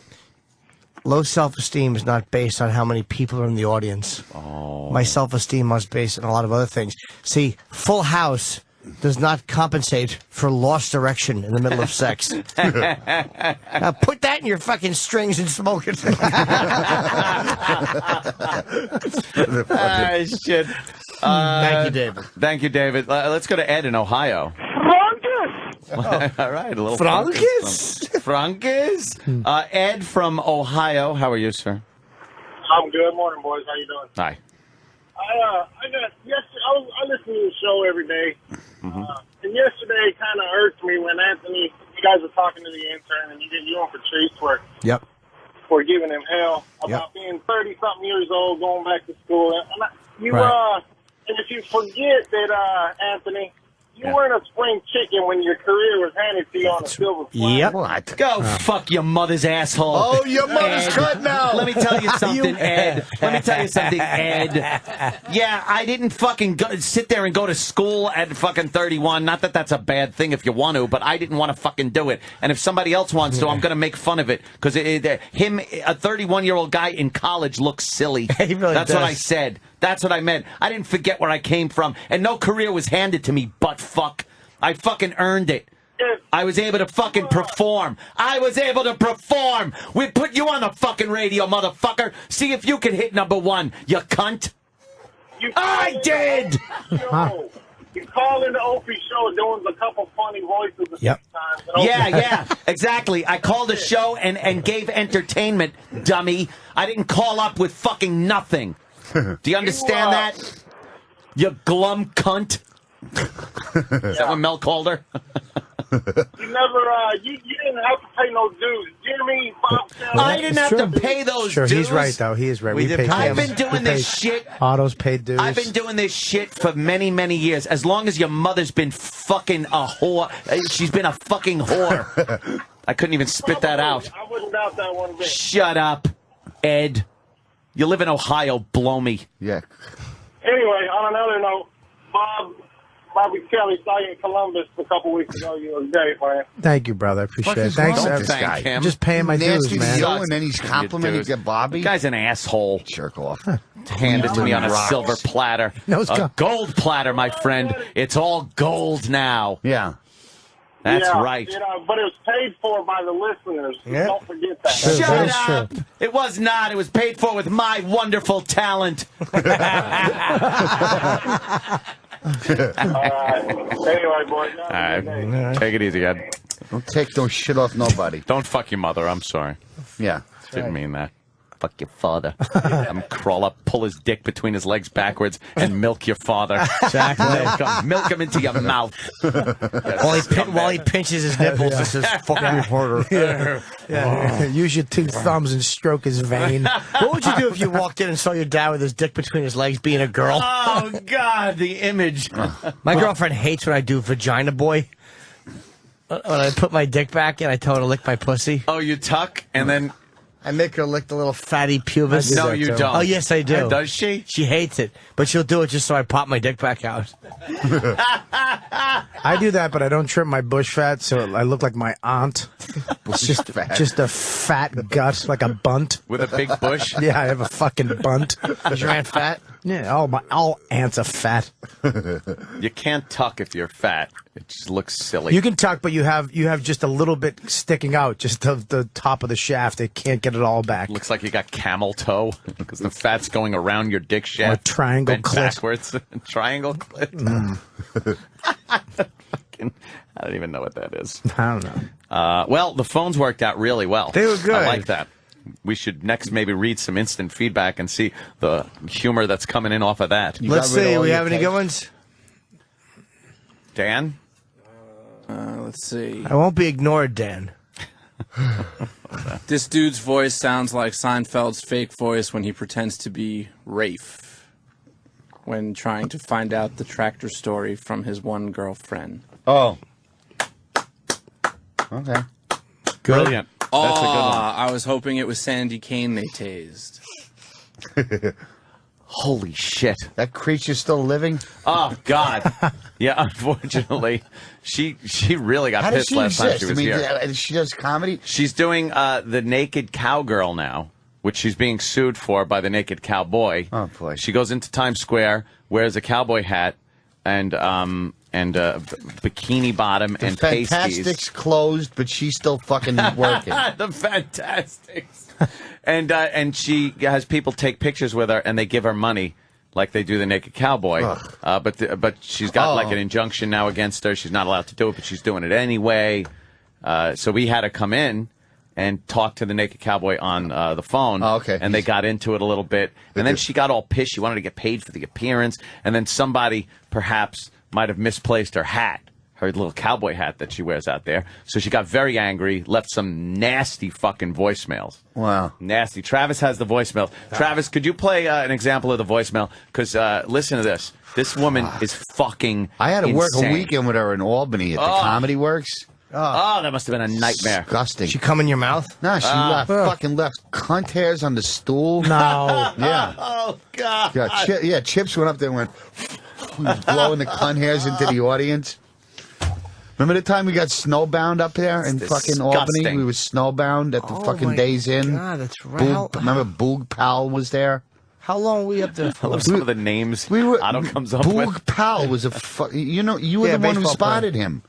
low self-esteem is not based on how many people are in the audience. Oh. My self-esteem is based on a lot of other things. See, Full House does not compensate for lost direction in the middle of sex. Now put that in your fucking strings and smoke it. Shit. Thank you, David. Thank you, David. Let's go to Ed in Ohio. All right, a little Frankis. Ed from Ohio. How are you, sir? I'm good. Morning, boys. How you doing? Hi. I listen to the show every day. Mm-hmm. And yesterday kind of irked me when Anthony, you guys were talking to the intern, and you on for treats for giving him hell about being 30-something years old, going back to school. And if you forget that, Anthony, you weren't a spring chicken when your career was handed to you on a silver platter. Yep. What? Go fuck your mother's asshole. Oh, your mother's cut now. Let me tell you something, Ed. Let me tell you something, Ed. Yeah, I didn't fucking sit there and go to school at fucking 31. Not that that's a bad thing if you want to, but I didn't want to fucking do it. And if somebody else wants to, I'm going to make fun of it. Because a 31-year-old guy in college looks silly. He really That's does. what I said. That's what I meant. I didn't forget where I came from. And no career was handed to me, butt fuck. I fucking earned it. I was able to fucking perform. We put you on the fucking radio, motherfucker. See if you can hit #1, you cunt. I did! You called in the Opie show doing a couple funny voices a few times. Yeah, exactly. I called a show and gave entertainment, dummy. I didn't call up with fucking nothing. Do you understand that? You glum cunt. Is that what Mel called her? You never, you didn't have to pay no dues. Jimmy, Bob, I didn't have to pay those dues. He's right, though. He is right. I've been doing this shit. Otto's paid dues. I've been doing this shit for many, many years. As long as your mother's been fucking a whore. She's been a fucking whore. I couldn't even spit that out. I wouldn't doubt that one bit. Shut up, Ed. You live in Ohio. Blow me. Yeah. Anyway, on another note, Bob, Bobby Kelly saw you in Columbus a couple weeks ago. You look great, man. Thank you, brother. Appreciate it. Thanks, this guy. I'm just paying my dues, man. And then he's complimenting Bobby. The guy's an asshole. Jerk off. Hand it to me on a silver platter. No, it's a gold platter, my friend. It's all gold now. Yeah. That's right. You know, but it was paid for by the listeners. Yeah. Don't forget that. Shut up! It was not. It was paid for with my wonderful talent. All right. Anyway, boys. All right. Take it easy, Ed. Don't take no shit off nobody. Don't fuck your mother. I'm sorry. Yeah. Didn't mean that. Fuck your father. I'm crawl up, pull his dick between his legs backwards, and milk your father. Exactly. Milk him into your mouth. While he pinches his nipples, this is fucking harder. Yeah. Use your 2 thumbs and stroke his vein. What would you do if you walked in and saw your dad with his dick between his legs being a girl? Oh, God, the image. My girlfriend hates when I do vagina boy. When I put my dick back and I tell her to lick my pussy. Oh, you tuck and then... I make her lick the little fatty pubis. No, you don't. Oh, yes, I do. Does she? She hates it, but she'll do it just so I pop my dick back out. I do that, but I don't trim my bush fat, so I look like my aunt. It's just a fat gut, like a bunt. With a big bush? Yeah, I have a fucking bunt. Is your aunt fat? Yeah, all aunts are fat. You can't tuck if you're fat. It just looks silly. You can tuck, but you have just a little bit sticking out, just the top of the shaft. It can't get it all back. Looks like you got camel toe because the fat's going around your dick shaft. Or triangle bent clit. Backwards. Triangle clit. I don't even know what that is. I don't know. Well, the phones worked out really well. They were good. I like that. We should next maybe read some instant feedback and see the humor that's coming in off of that. Let's see. We have any good ones? Dan? Let's see. I won't be ignored, Dan. This dude's voice sounds like Seinfeld's fake voice when he pretends to be Rafe when trying to find out the tractor story from his one girlfriend. Oh. Okay. Brilliant. Oh, That's a good one. I was hoping it was Sandy Kane they tased. Holy shit. That creature's still living? Oh, God. Yeah, unfortunately. She really got pissed last time she was here. She does comedy? She's doing the Naked Cowgirl now, which she's being sued for by the Naked Cowboy. Oh, boy. She goes into Times Square, wears a cowboy hat, and bikini bottom and pasties. The Fantastics closed, but she's still fucking working. The Fantastics. And she has people take pictures with her, and they give her money, like they do the Naked Cowboy. But she's got like an injunction now against her. She's not allowed to do it, but she's doing it anyway. So we had to come in and talk to the Naked Cowboy on the phone. Oh, okay. And they got into it a little bit. And then she got all pissed. She wanted to get paid for the appearance. And then somebody perhaps might have misplaced her hat, her little cowboy hat that she wears out there. So she got very angry, left some nasty fucking voicemails. Wow. Nasty. Travis has the voicemail. Travis, could you play an example of the voicemail? Because listen to this. This woman is fucking I had to work insane. a weekend with her in Albany at the Comedy Works. Oh, that must have been a nightmare. Disgusting. She come in your mouth? No, she fucking left cunt hairs on the stool. No. Yeah. Oh, God. Yeah, Chips went up there and went blowing the cunt hairs into the audience. Remember the time we got snowbound up there in fucking Albany? We were snowbound at the fucking Days Inn. God, that's right. Remember Boog Powell was there? How long were we up there for? I love some of the names Otto comes up with. Boog Powell was you were the one who spotted him.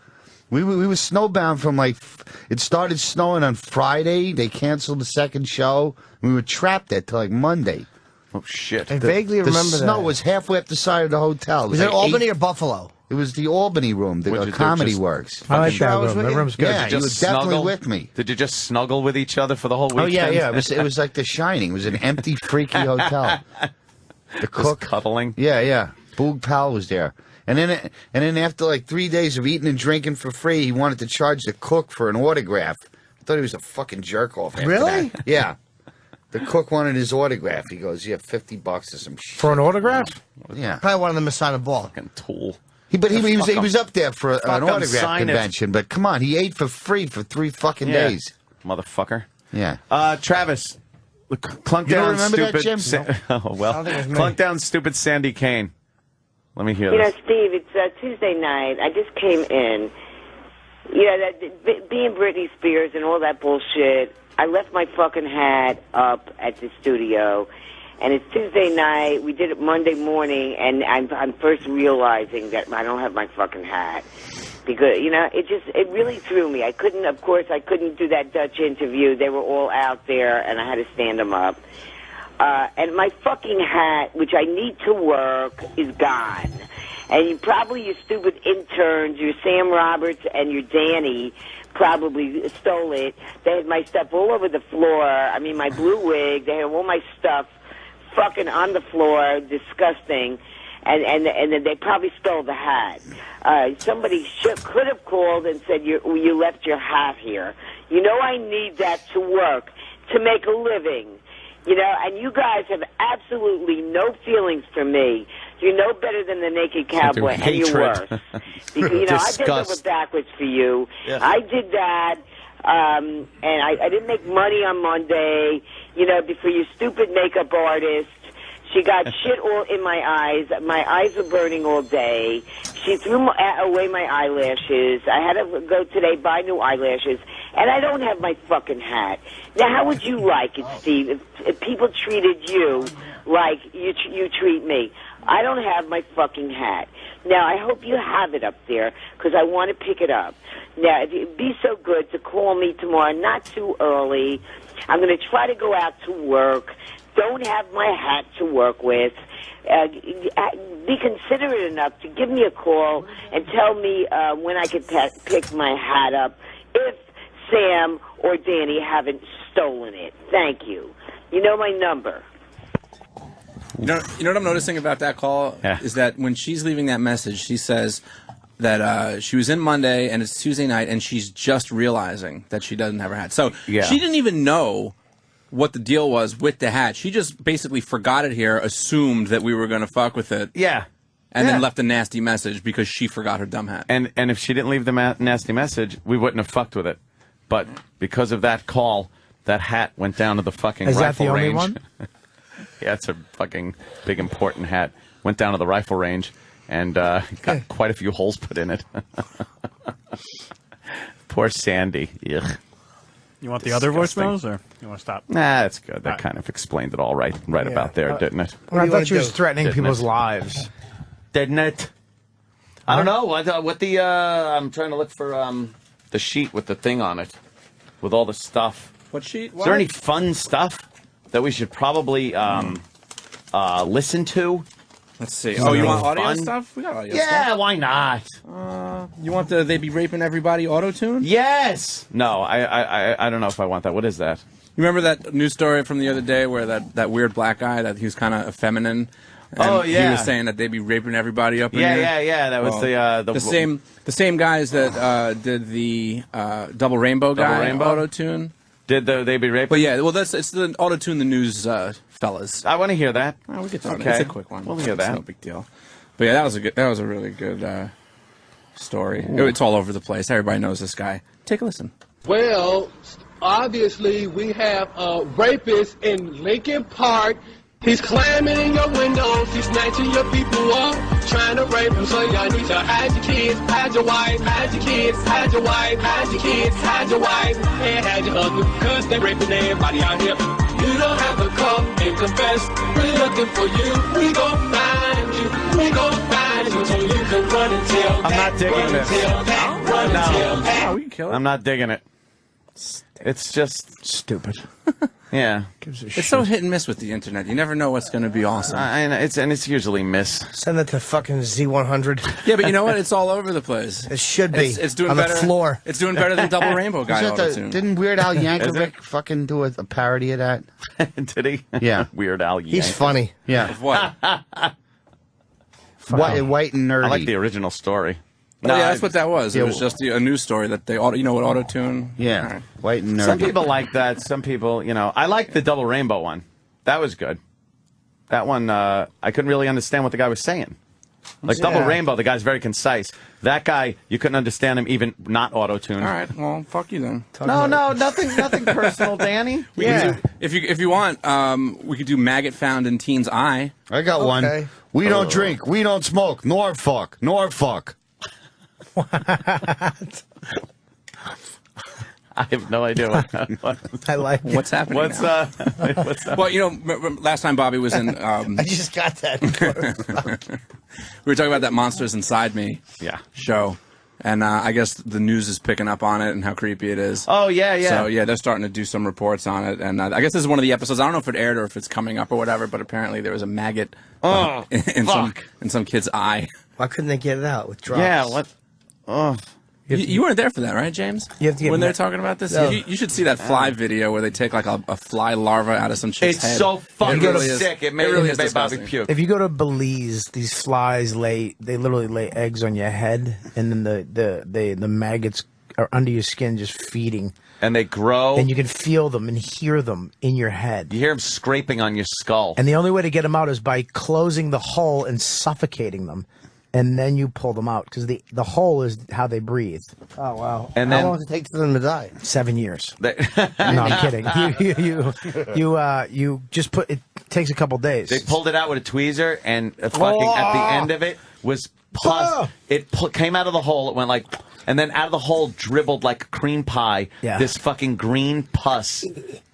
We were snowbound from it started snowing on Friday. They canceled the second show. We were trapped there till Monday. Oh, shit. I vaguely remember that. The snow was halfway up the side of the hotel. Was it Albany or Buffalo? It was the Albany room, the Comedy Works. I like that room. That room's good. Yeah, you were definitely with me. Did you just snuggle with each other for the whole weekend? Oh, yeah. It was like The Shining. It was an empty, freaky hotel. The cook. Just cuddling? Yeah. Boog Powell was there. And then after 3 days of eating and drinking for free, he wanted to charge the cook for an autograph. I thought he was a fucking jerk off after Really? that. Yeah. The cook wanted his autograph. He goes, yeah, $50 or some shit. For an autograph? Yeah. Probably one of them to sign a ball. Fucking tool. He was up there for an autograph convention. But come on, he ate for free for 3 fucking days. Motherfucker. Yeah. Travis, clunk You don't down remember stupid. that, Jim? Clunk down stupid Sandy Kane. Let me hear this. You know, Steve, it's Tuesday night. I just came in. You know, being Britney Spears and all that bullshit, I left my fucking hat up at the studio. And it's Tuesday night. We did it Monday morning, and I'm first realizing that I don't have my fucking hat. Because, you know, it really threw me. I couldn't do that Dutch interview. They were all out there, and I had to stand them up. And my fucking hat, which I need to work, is gone. And your stupid interns, your Sam Roberts and your Danny, probably stole it. They had my stuff all over the floor. I mean, my blue wig. They had all my stuff fucking on the floor, disgusting. And then they probably stole the hat. Somebody could have called and said, you left your hat here. You know, I need that to work, to make a living. You know, and you guys have absolutely no feelings for me. You're no better than the Naked Cowboy, and you're worse. Because, you know, I did over backwards for you. Yeah. I did that, and I didn't make money on Monday, you know, for your stupid makeup artist. She got shit all in my eyes. My eyes were burning all day. She threw away my eyelashes. I had to go today buy new eyelashes, and I don't have my fucking hat. Now, how would you like it, Steve, if people treated you like you treat me? I don't have my fucking hat. Now, I hope you have it up there, because I want to pick it up. Now, if you'd be so good to call me tomorrow, not too early. I'm going to try to go out to work. Don't have my hat to work with. Be considerate enough to give me a call and tell me when I can pick my hat up if Sam or Danny haven't stolen it. Thank you. You know my number. You know what I'm noticing about that call is that when she's leaving that message, she says that she was in Monday and it's Tuesday night and she's just realizing that she doesn't have her hat. So she didn't even know what the deal was with the hat. She just basically forgot it here, assumed that we were going to fuck with it. Yeah. And then left a nasty message because she forgot her dumb hat. And if she didn't leave the nasty message, we wouldn't have fucked with it. But because of that call, that hat went down to the fucking rifle range. Is that the only one? Yeah, it's a fucking big important hat. Went down to the rifle range and got quite a few holes put in it. Poor Sandy. Ugh. You want the other voicemails, or you want to stop? Nah, that's good. That kind of explained it all right about there, didn't it? Well, I thought she was threatening people's lives. Didn't it? I don't know. What the I'm trying to look for the sheet with the thing on it, with all the stuff. What sheet? Is there any fun stuff that we should probably listen to? Let's see. Oh, you want audio stuff? We got audio stuff. Yeah, why not? You want the They Be Raping Everybody auto-tune? Yes! No, I don't know if I want that. What is that? You remember that news story from the other day where that weird black guy, that he was kind of feminine? And he was saying that they'd be raping everybody up in here. Yeah. That was the same guys that did the Double Rainbow guy auto-tune. Did they be raping? But yeah, well, it's the auto-tune the news fellas. I want to hear that. Oh, we'll get to it. It's a quick one. We'll hear that. It's no big deal. But yeah, that was a really good story. It's all over the place. Everybody knows this guy. Take a listen. Well, obviously we have a rapist in Lincoln Park. He's climbing in your windows, he's snatching your people up, trying to rape them, so y'all need to hide your kids, hide your wife, hide your kids, hide your wife, hide your kids, hide your wife, and hide your husband, cause they raping everybody out here. You don't have to come and confess, we're looking for you, we gon' find you, we gon' find you, so you can run and tell that, I'm not digging this. Run and tell that. We can kill it. I'm not digging it. It's just stupid. Yeah. It's so hit and miss with the internet. You never know what's going to be awesome. And it's usually miss. Send that to fucking Z100. Yeah, but you know what? It's all over the place. It should be. It's doing on better. The floor. It's doing better than Double Rainbow guy auto-tune. Didn't Weird Al Yankovic fucking do a parody of that? Did he? Yeah. Weird Al Yankovic. He's funny. Yeah. Of what? White and nerdy. I like the original story. No, yeah, that's what that was. It was just a news story that they you know what auto-tune? Yeah. Right. White and nerdy. Some people like that. Some people, I like the Double Rainbow one. That was good. That one, I couldn't really understand what the guy was saying. Like Double Rainbow, the guy's very concise. That guy, you couldn't understand him even not auto-tuned. All right, well, fuck you then. No, nothing personal, Danny. If you want, we could do maggot found in teen's eye. I got one. We don't drink, we don't smoke, nor fuck. What? I have no idea what I like it. What's happening what's now? What's up? Well, last time Bobby was in... I just got that. We were talking about that Monsters Inside Me show. And I guess the news is picking up on it and how creepy it is. Oh, yeah. So, they're starting to do some reports on it. And I guess this is one of the episodes. I don't know if it aired or if it's coming up or whatever, but apparently there was a maggot in some kid's eye. Why couldn't they get it out with drops? Yeah, what? Oh. You weren't there for that, right, James? You have to get when they're talking about this? No. You should see that fly video where they take like a fly larva out of some chick's head. It's so fucking sick. It really is Bobby puke. If you go to Belize, these flies literally lay eggs on your head, and then the maggots are under your skin just feeding. And they grow. And you can feel them and hear them in your head. You hear them scraping on your skull. And the only way to get them out is by closing the hole and suffocating them. And then you pull them out because the hole is how they breathe. Oh wow! And how then, long does it take for them to die? 7 years. No, I'm kidding. You just put it takes a couple days. They pulled it out with a tweezer, and at the end of it was pus. It came out of the hole. It went like, and then out of the hole dribbled like a cream pie. Yeah. This fucking green pus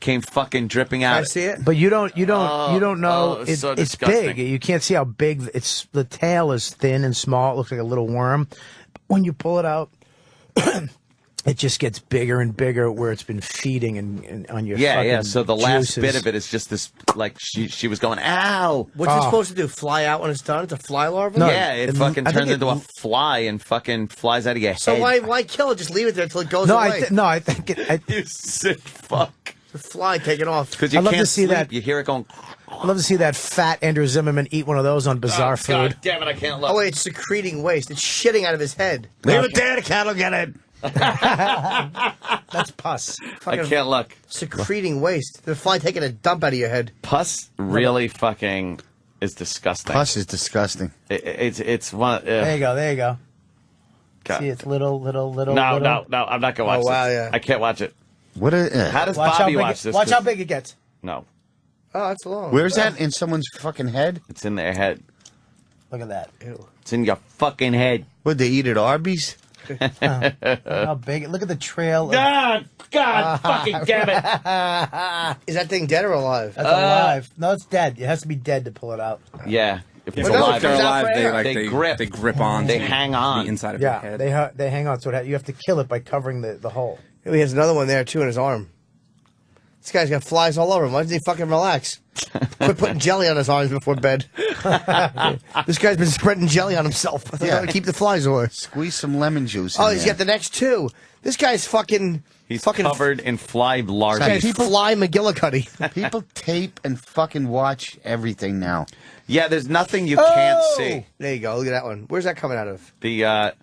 came fucking dripping out. Can I see it? But you don't know it's so it's disgusting. big. You can't see how big it's. The tail is thin and small. It looks like a little worm. But when you pull it out, it just gets bigger and bigger where it's been feeding and on your fucking So the last juices. bit of it is just this, like she was going, ow. What's it supposed to do? Fly out when it's done? It's a fly larva? No, yeah, it fucking turns into a fly and fucking flies out of your head. So why kill it? Just leave it there until it goes away. I think it. You sick fuck. The fly taking off. Because you I'd love can't to see sleep. that. You hear it going. I'd love to see that fat Andrew Zimmerman eat one of those on Bizarre Food. God damn it, I can't look. Oh wait, it's secreting waste. It's shitting out of his head. Leave it there, the cat will get it. That's pus. I can't look. Secreting waste. The fly taking a dump out of your head. Pus really fucking is disgusting. Pus is disgusting. It's one. There you go. God. See, it's little. No, I'm not gonna watch this. Yeah. I can't watch it. What? How does Bobby watch this? Watch how big it gets. No. Oh, that's long. Where's that? In someone's fucking head? It's in their head. Look at that. Ew. It's in your fucking head. Would they eat at Arby's? How big? Look at the trail. God fucking damn it. Is that thing dead or alive? That's alive. No, it's dead. It has to be dead to pull it out. Yeah. If it's If alive, they're alive, they grip. They grip on. They hang on. The inside of your Yeah, head. they hang on. So you have to kill it by covering the hole. He has another one there, too, in his arm. This guy's got flies all over him. Why doesn't he fucking relax? Quit putting jelly on his arms before bed. This guy's been spreading jelly on himself. To keep the flies away. Squeeze some lemon juice in He's got the next two. This guy's fucking... He's covered in fly larvae. Fly McGillicuddy. People tape and fucking watch everything now. Yeah, there's nothing you can't see. There you go. Look at that one. Where's that coming out of? The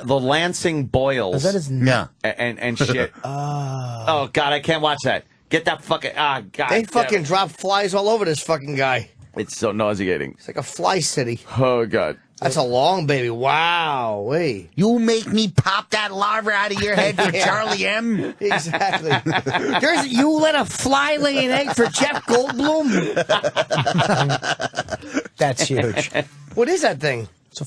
Lansing boils. Is that his and shit. Oh God, I can't watch that. Get that fucking God. They fucking drop flies all over this fucking guy. It's so nauseating. It's like a fly city. Oh God. That's a long baby. Wow. Wait. You make me pop that larva out of your head for Charlie M. Exactly. You let a fly lay an egg for Jeff Goldblum? That's huge. What is that thing? It's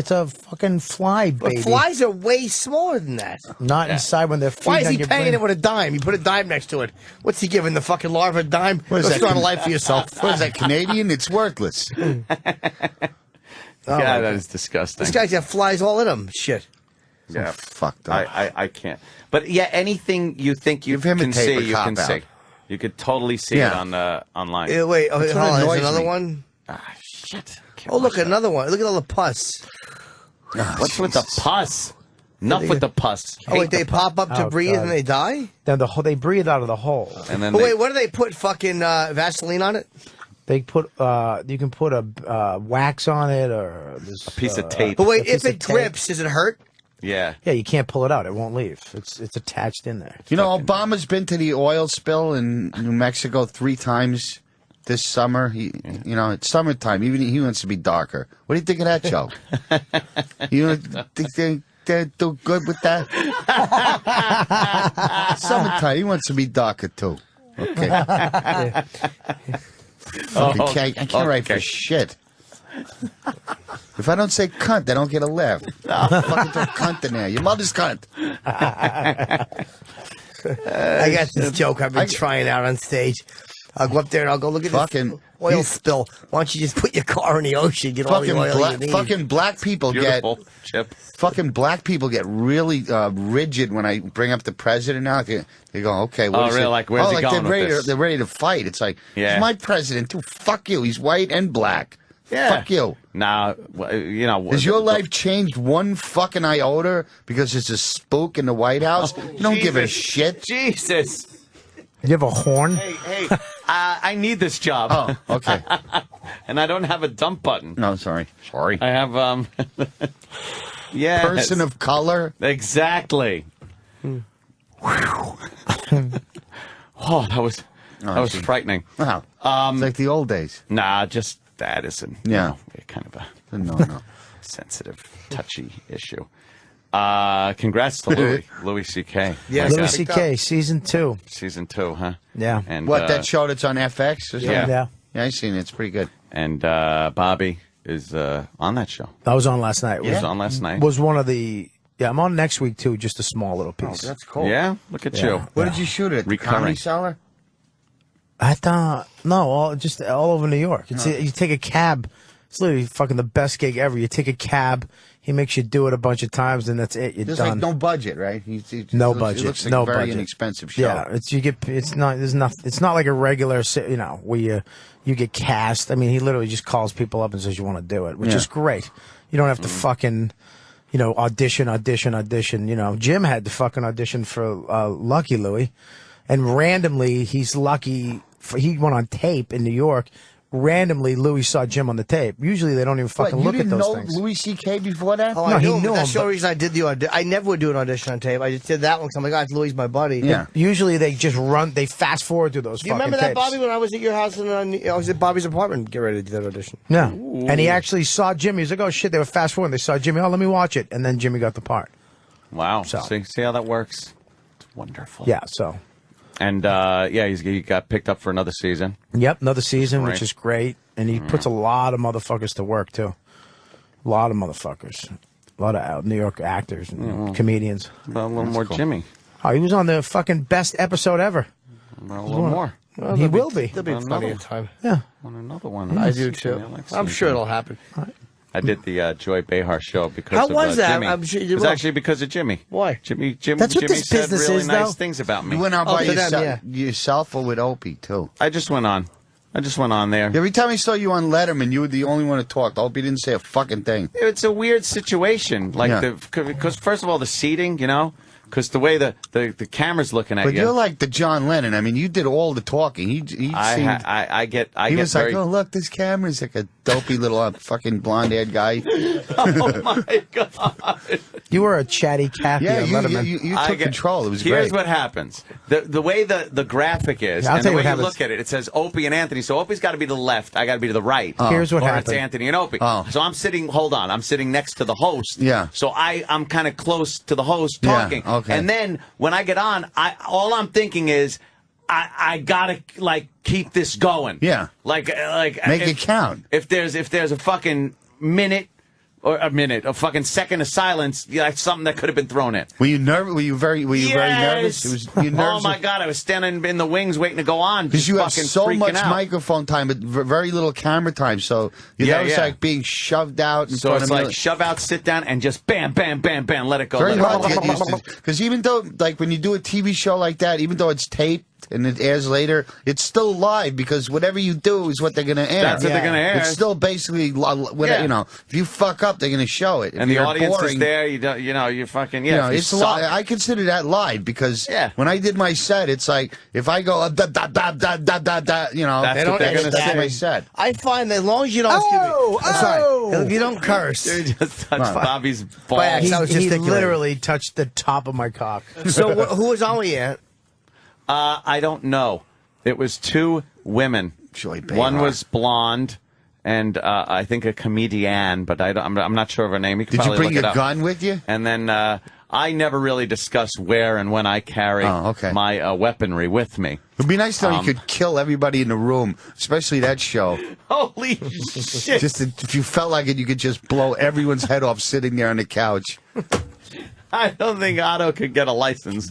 a fucking fly, baby. But flies are way smaller than that. Not inside when they're feeding. Why is on he your paying brain. it with a dime? You put a dime next to it. What's he giving the fucking larva a dime? What is Go that? start a life for yourself. What is that, Canadian? It's worthless. Yeah, that is disgusting. This guy's got flies all in him. Shit. Yeah, fucked up. I can't. But yeah, anything you think you can see, you can see. You could totally see it on online. Wait, hold on. There's another one. Ah, shit. Oh, look, another one. Look at all the pus. What's with the pus? Enough with the pus. Oh, wait, they pop up to breathe and they die? Then they breathe out of the hole. And then wait, what do they put? Fucking Vaseline on it? They put you can put a wax on it or a piece of tape. But wait, if it drips, does it hurt? Yeah. Yeah, you can't pull it out. It won't leave. It's attached in there. You know, Obama's been to the oil spill in New Mexico 3 times this summer. It's summertime. Even he wants to be darker. What do you think of that joke? You think they do good with that? Summertime. He wants to be darker too. Okay. I can't write for shit. If I don't say cunt, I don't get a laugh. Fucking throw cunt in there. Your mother's cunt. I got this joke I've been trying out on stage. I'll go up there and I'll go, look at this oil spill. Why don't you just put your car in the ocean, get all the oil you need? Fucking black people fucking black people get really rigid when I bring up the president now. They go, okay, what is really? it? Like, where's he going with this? They're ready to fight. It's like, he's my president too. Fuck you. He's white and black. Yeah. Fuck you. Now, has your life changed one fucking iota because there's a spook in the White House? You don't give a shit. Jesus. You have a horn? Hey, I need this job. Oh, okay. And I don't have a dump button. No, sorry. I have, yeah. Person of color? Exactly. Oh, that was frightening. Wow. It's like the old days. Nah, just that isn't kind of a sensitive, touchy issue. Congrats to Louie C.K. Yeah, Louie C.K. Season 2. Season 2, huh? Yeah. And that show that's on FX? Or something? Yeah. Yeah, I've seen it. It's pretty good. And Bobby is on that show. I was on last night. He was on last night. Was one of the... Yeah, I'm on next week, too. Just a small little piece. Oh, that's cool. Yeah? Look at you. Where did you shoot it? At the Comedy Cellar? Just all over New York. You take a cab. It's literally fucking the best gig ever. You take a cab. He makes you do it a bunch of times, and that's it. You're There's done. like no budget, right? No budget. It looks like a very inexpensive show. Yeah, it's not like a regular, where you get cast. I mean, he literally just calls people up and says you want to do it, which is great. You don't have to fucking, audition. Jim had to fucking audition for Lucky Louie, and randomly he's lucky. He went on tape in New York. Randomly, Louie saw Jim on the tape. Usually, they don't even fucking look at those things. Louie C.K. before that? Oh, no, he knew him. That's the reason I did the audition. I never would do an audition on tape. I just did that one because I'm like, God, Louie's my buddy. Yeah. Usually, they just they fast forward through those. Do you remember that, Bobby, when I was at your house and I was at Bobby's apartment? Get ready to do that audition. Yeah. And he actually saw Jimmy. He's like, oh shit, they were fast forwarding. They saw Jimmy. Oh, let me watch it. And then Jimmy got the part. Wow. So. See how that works? It's wonderful. Yeah. So. And he got picked up for another season. Yep, another season, which is great. And he puts a lot of motherfuckers to work too. A lot of motherfuckers. A lot of New York actors and comedians. A little more cool. Jimmy. Oh, he was on the fucking best episode ever. Well, a little more. Well, he will be. There'll be plenty of time. Yeah. On another one. I do too. I'm sure it'll happen. I did the Joy Behar show because How of was that? Jimmy. I'm sure it was actually because of Jimmy. Why? Jimmy That's what Jimmy this said business really is, nice though. things about me. You went out by yourself or with Opie, too? I just went on. there. Every time I saw you on Letterman, you were the only one who talked. Opie didn't say a fucking thing. It's a weird situation. Because first of all, the seating, because the way the camera's looking at you. But you're like the John Lennon. I mean, you did all the talking. He was like, oh, look, this camera's like a dopey little fucking blonde-haired guy. Oh, my God. You were a chatty Cathy on Letterman. You took control. It was Here's great. what happens. The way the graphic is, and the way you look at it, it says Opie and Anthony. So Opie's got to be to the left. I got to be to the right. Here's what or happened. It's Anthony and Opie. So I'm sitting next to the host. Yeah. So I'm kind of close to the host talking. Yeah, okay. And then when I get on, all I'm thinking is, I gotta keep this going. Yeah. Like make it count. If there's a fucking minute or a fucking second of silence, that's something that could have been thrown in. Were you nervous? Were you very nervous? Were you nervous? Oh my God! I was standing in the wings waiting to go on because you have so much out. microphone time, but very little camera time. So that was like being shoved out. So it's like shove out, sit down, and just bam, bam, bam, bam, let it go. Very hard to get used to. Because even though, when you do a TV show like that, even though it's taped and it airs later, it's still live because whatever you do is what they're going to air. That's what they're going to air. It's still basically, if you fuck up, they're going to show it. If and the audience is there. You fucking it's live. I consider that live because when I did my set, it's like if I go that's they don't understand my set. I find that as long as you don't, sorry, if you don't curse, just touch Bobby's ball. He literally touched the top of my cock. So who was on with you? I don't know. It was two women. Joy Behar. One was blonde, and I think a comedian, but I'm not sure of her name. Did you bring your gun with you? And then I never really discuss where and when I carry my weaponry with me. It'd be nice to know you could kill everybody in the room, especially that show. Holy shit! Just if you felt like it, you could just blow everyone's head off sitting there on the couch. I don't think Otto could get a license.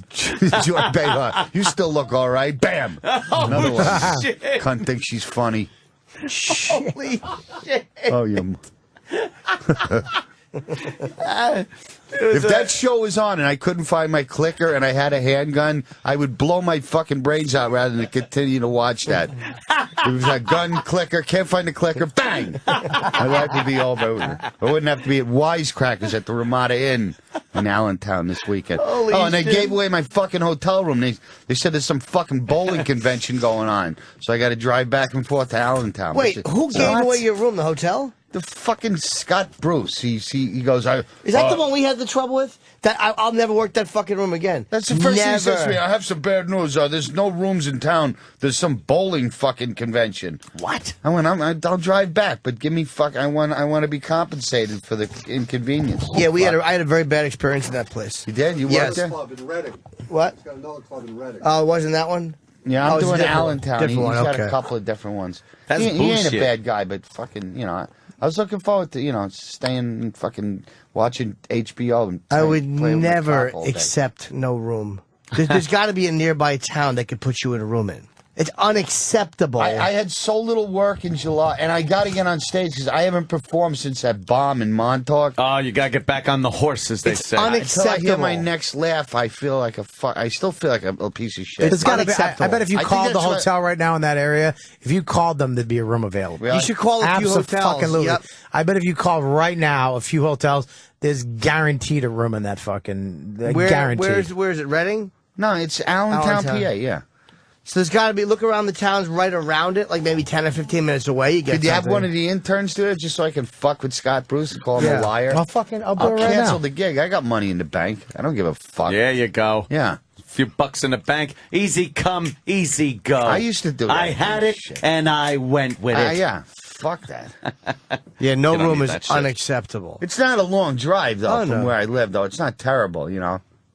Joy Behar, you still look all right. Bam! Another one. Shit. Cunt thinks she's funny. Holy shit! Oh, you. If that show was on and I couldn't find my clicker and I had a handgun, I would blow my fucking brains out rather than continue to watch that. It was a gun, clicker, can't find the clicker, bang! My life would be over. I wouldn't have to be at Wisecrackers at the Ramada Inn in Allentown this weekend. And they gave away my fucking hotel room. They said there's some fucking bowling convention going on, so I got to drive back and forth to Allentown. Wait, who gave away your room? The hotel? The fucking Scott Bruce. He goes. Is that the one we had the trouble with? That I'll never work that fucking room again. That's the first thing he says to me. I have some bad news. There's no rooms in town. There's some bowling fucking convention. What? I went. I'll drive back, but give me I want to be compensated for the inconvenience. Yeah, I had a very bad experience in that place. You did? You worked there? Club in Reading. What? He's got another club in Reading. Oh, it wasn't that one? Yeah, I'm doing Allentown. He's got a couple of different ones. That's he ain't a bad guy, but fucking, I was looking forward to, staying and fucking watching HBO. And I would never accept no room. There's got to be a nearby town that could put you in a room in. It's unacceptable. I had so little work in July, and I got to get on stage because I haven't performed since that bomb in Montauk. Oh, you got to get back on the horse, as they say. Until I hear my next laugh, I feel like I still feel like a piece of shit. It's gotta be, I bet if you called the hotel right now in that area, if you called them, there'd be a room available. Really? You should call a few hotels. Yep. I bet if you called right now, a few hotels, there's guaranteed a room in that fucking guaranteed. Where is it? Reading? No, it's Allentown, PA. Yeah. So there's got to be, look around the towns right around it, like maybe 10 or 15 minutes away. You get Could you have one of the interns do it just so I can fuck with Scott Bruce and call him a liar? I'll do it right now. Cancel the gig. I got money in the bank. I don't give a fuck. There you go. Yeah. A few bucks in the bank. Easy come, easy go. I used to do that. I had it, and I went with it. Yeah. Fuck that. Yeah, no room is unacceptable. It's not a long drive, though, from where I live, though. It's not terrible,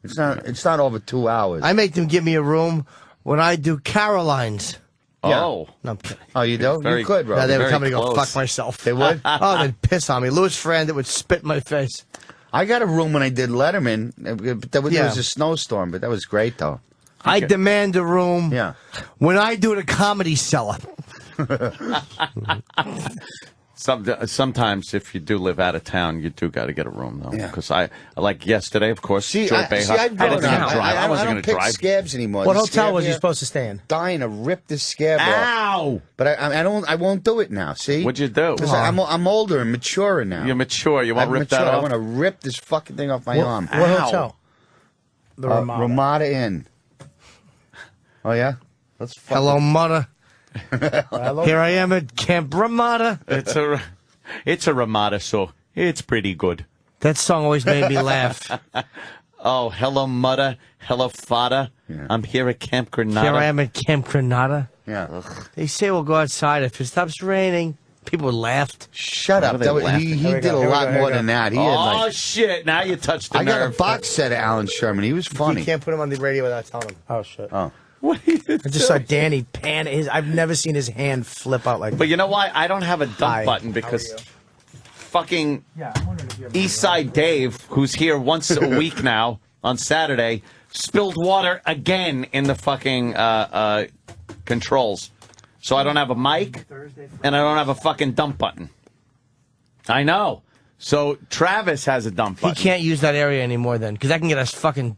It's not over 2 hours. I make them give me a room when I do Caroline's. Yeah. Oh. No, I'm kidding. Oh, you do? You could, bro. No, they would tell me to go fuck myself. They would? Oh, they'd piss on me. Louis' friend that would spit in my face. I got a room when I did Letterman. There was a snowstorm, but that was great, though. I demand a room when I do the Comedy Cellar. Sometimes, if you do live out of town, you do got to get a room, though. Because like yesterday, of course, I wasn't going to drive. Scabs anymore. What hotel was you supposed to stay in? Dying to rip the scab off. Ow! But I won't do it now. See? What'd you do? Because I'm older and mature now. You're mature. You won't rip that off? I want to rip this fucking thing off my arm. What hotel? The Ramada Inn. Oh yeah. Hello, mother. Here I am at Camp Ramada. It's a Ramada, so it's pretty good. That song always made me laugh. Oh, hello, mother. Hello, father. Yeah. I'm here at Camp Granada. Here I am at Camp Granada. Yeah. Ugh. They say we'll go outside if it stops raining. People laughed. Shut up. He did a lot more than that. Oh, shit. Now you touched the nerve. I got a box set of Alan Sherman. He was funny. You can't put him on the radio without telling him. Oh, shit. Oh. I just saw Danny pan I've never seen his hand flip out like that. But you know why? I don't have a dump button because fucking Eastside Dave, who's here once a week now on Saturday, spilled water again in the fucking controls. So I don't have a mic and I don't have a fucking dump button. I know. So Travis has a dump button. He can't use that area anymore then because I can get us fucking...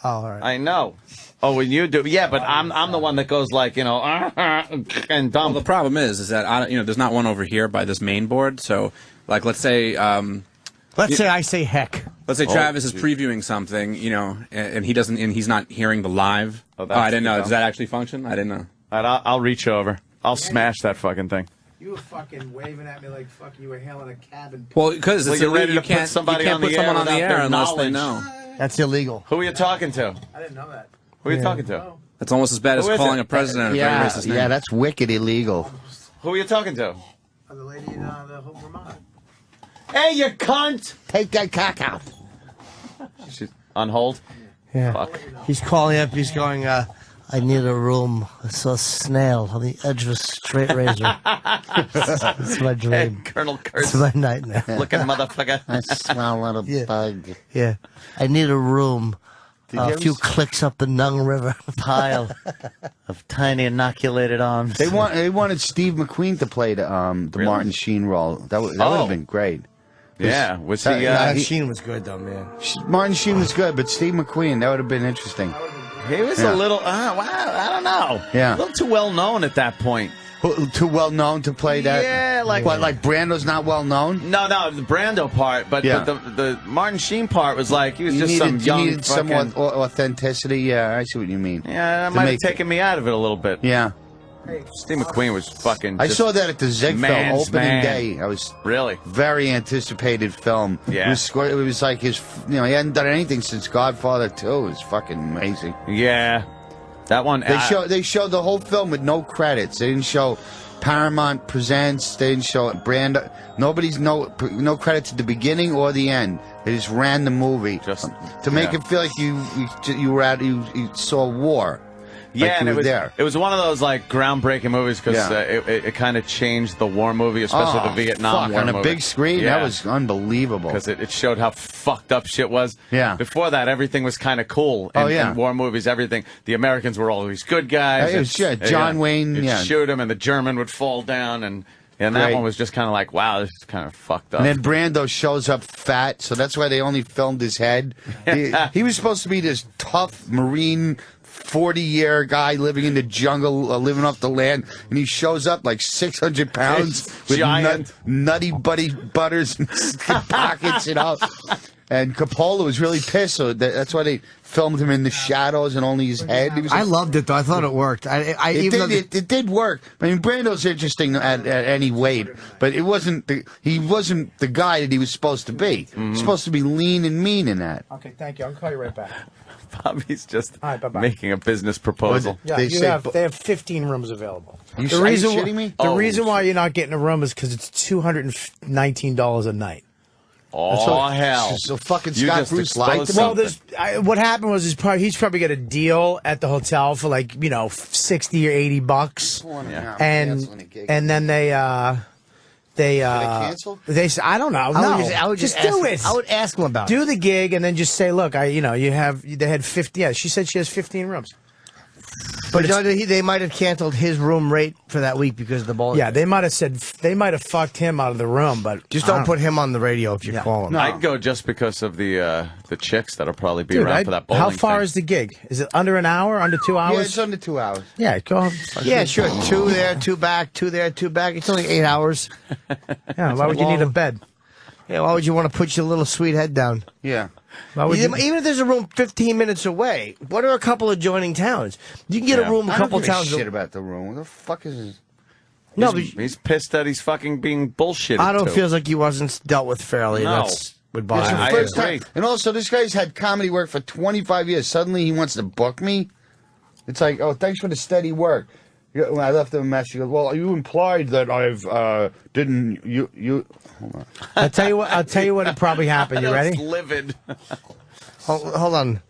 Oh, all right. I know. Oh, when you do, yeah, but I'm the one that goes like, and dump. Well, the problem is that there's not one over here by this main board. So, like, let's say, I say heck. Let's say Travis is previewing something, and he's not hearing the live. Oh, I didn't know. Does that actually function? I didn't know. All right, I'll reach over. I'll smash that fucking thing. You were fucking waving at me like fucking you were hailing a cabin. Well, because you're ready to put somebody on the air unless they know. That's illegal. Who are you talking to? I didn't know that. Who are you talking to? That's almost as bad as calling a president a very racist name. Yeah, that's wicked illegal. Who are you talking to? The lady in the Vermont. Hey, you cunt! Take that cock out. She's on hold? Yeah. Fuck. He's calling up. He's going, I need a room. I saw a snail on the edge of a straight razor. That's my dream. Hey, Colonel Kurtz. It's my nightmare. Looking motherfucker. I smell a little bug. Yeah. I need a room. A few clicks up the Nung River. Pile of tiny inoculated arms. They wanted Steve McQueen to play the Martin Sheen role. That would have been great. Yeah, was he? Sheen was good though, man. Martin Sheen was good, but Steve McQueen, that would have been interesting. He was a little. I don't know. Yeah, a little too well known at that point. Too well known to play that? Yeah, like what? Like Brando's not well known? No, the Brando part, but the Martin Sheen part was like he was just some young. You needed some authenticity. Yeah, I see what you mean. Yeah, that might have taken me out of it a little bit. Yeah. Steve McQueen was fucking. I saw that at the Ziegfeld opening day. I was really very anticipated film. Yeah, it was like his. He hadn't done anything since Godfather 2. It was fucking amazing. Yeah. That one. They showed the whole film with no credits. They didn't show Paramount Presents. They didn't show Brando. Nobody's no credits at the beginning or the end. They just ran the movie to make it feel like you saw war. Yeah, like and it was one of those like groundbreaking movies because it kind of changed the war movie, especially the Vietnam War on movie. A big screen. Yeah. That was unbelievable because it showed how fucked up shit was. Yeah. Before that, everything was kind of cool. In war movies, everything. The Americans were always good guys. John Wayne. You'd shoot him, and the German would fall down, and that one was just kind of like, wow, this is kind of fucked up. And then Brando shows up fat, so that's why they only filmed his head. He was supposed to be this tough Marine 40-year guy living in the jungle, living off the land, and he shows up like 600 pounds with nutty buddy butters and pockets, And Coppola was really pissed, so that's why they filmed him in the shadows and only his head. I loved it, though. I thought it worked. It did work. I mean, Brando's interesting at any weight, but he wasn't the guy that he was supposed to be. He was supposed to be lean and mean in that. Okay, thank you. I'll call you right back. Bobby's just making a a proposal. Yeah, they have 15 rooms available. Are you shitting me? The reason why you're not getting a room is because it's $219 a night. Oh, hell. So fucking Scott Bruce liked him. Well, what happened was he's probably got a deal at the hotel for like, $60 or $80. Yeah. And then they cancel? They said, I don't know. I would just do it. I would ask him about it. Do the gig and then just say, look, they had 50. Yeah, she said she has 15 rooms. But they might have canceled his room rate for that week because of the ball. Yeah, they might have fucked him out of the room, but just don't put him on the radio if you call him. No. I'd go just because of the chicks that'll probably be around for that bowling. How far is the gig? Is it under an hour? Under 2 hours? Yeah, it's under 2 hours. Yeah, go. Yeah, sure. 2 there, 2 back, 2 there, 2 back. It's only 8 hours. Yeah, why would you need a bed? Yeah, why would you want to put your little sweet head down? Yeah. Even if there's a room 15 minutes away, what are a couple adjoining towns? You can get a room a couple towns. I don't give a shit about the room. What the fuck is this? No, he's pissed that he's fucking being bullshitted. Otto feels like he wasn't dealt with fairly. No. That's what bothers me. I agree. And also, this guy's had comedy work for 25 years. Suddenly, he wants to book me. It's like, oh, thanks for the steady work. When I left him a message, he goes, well, you implied that I've didn't you. Hold on. I'll tell you what probably happened. You ready? Livid. Hold on.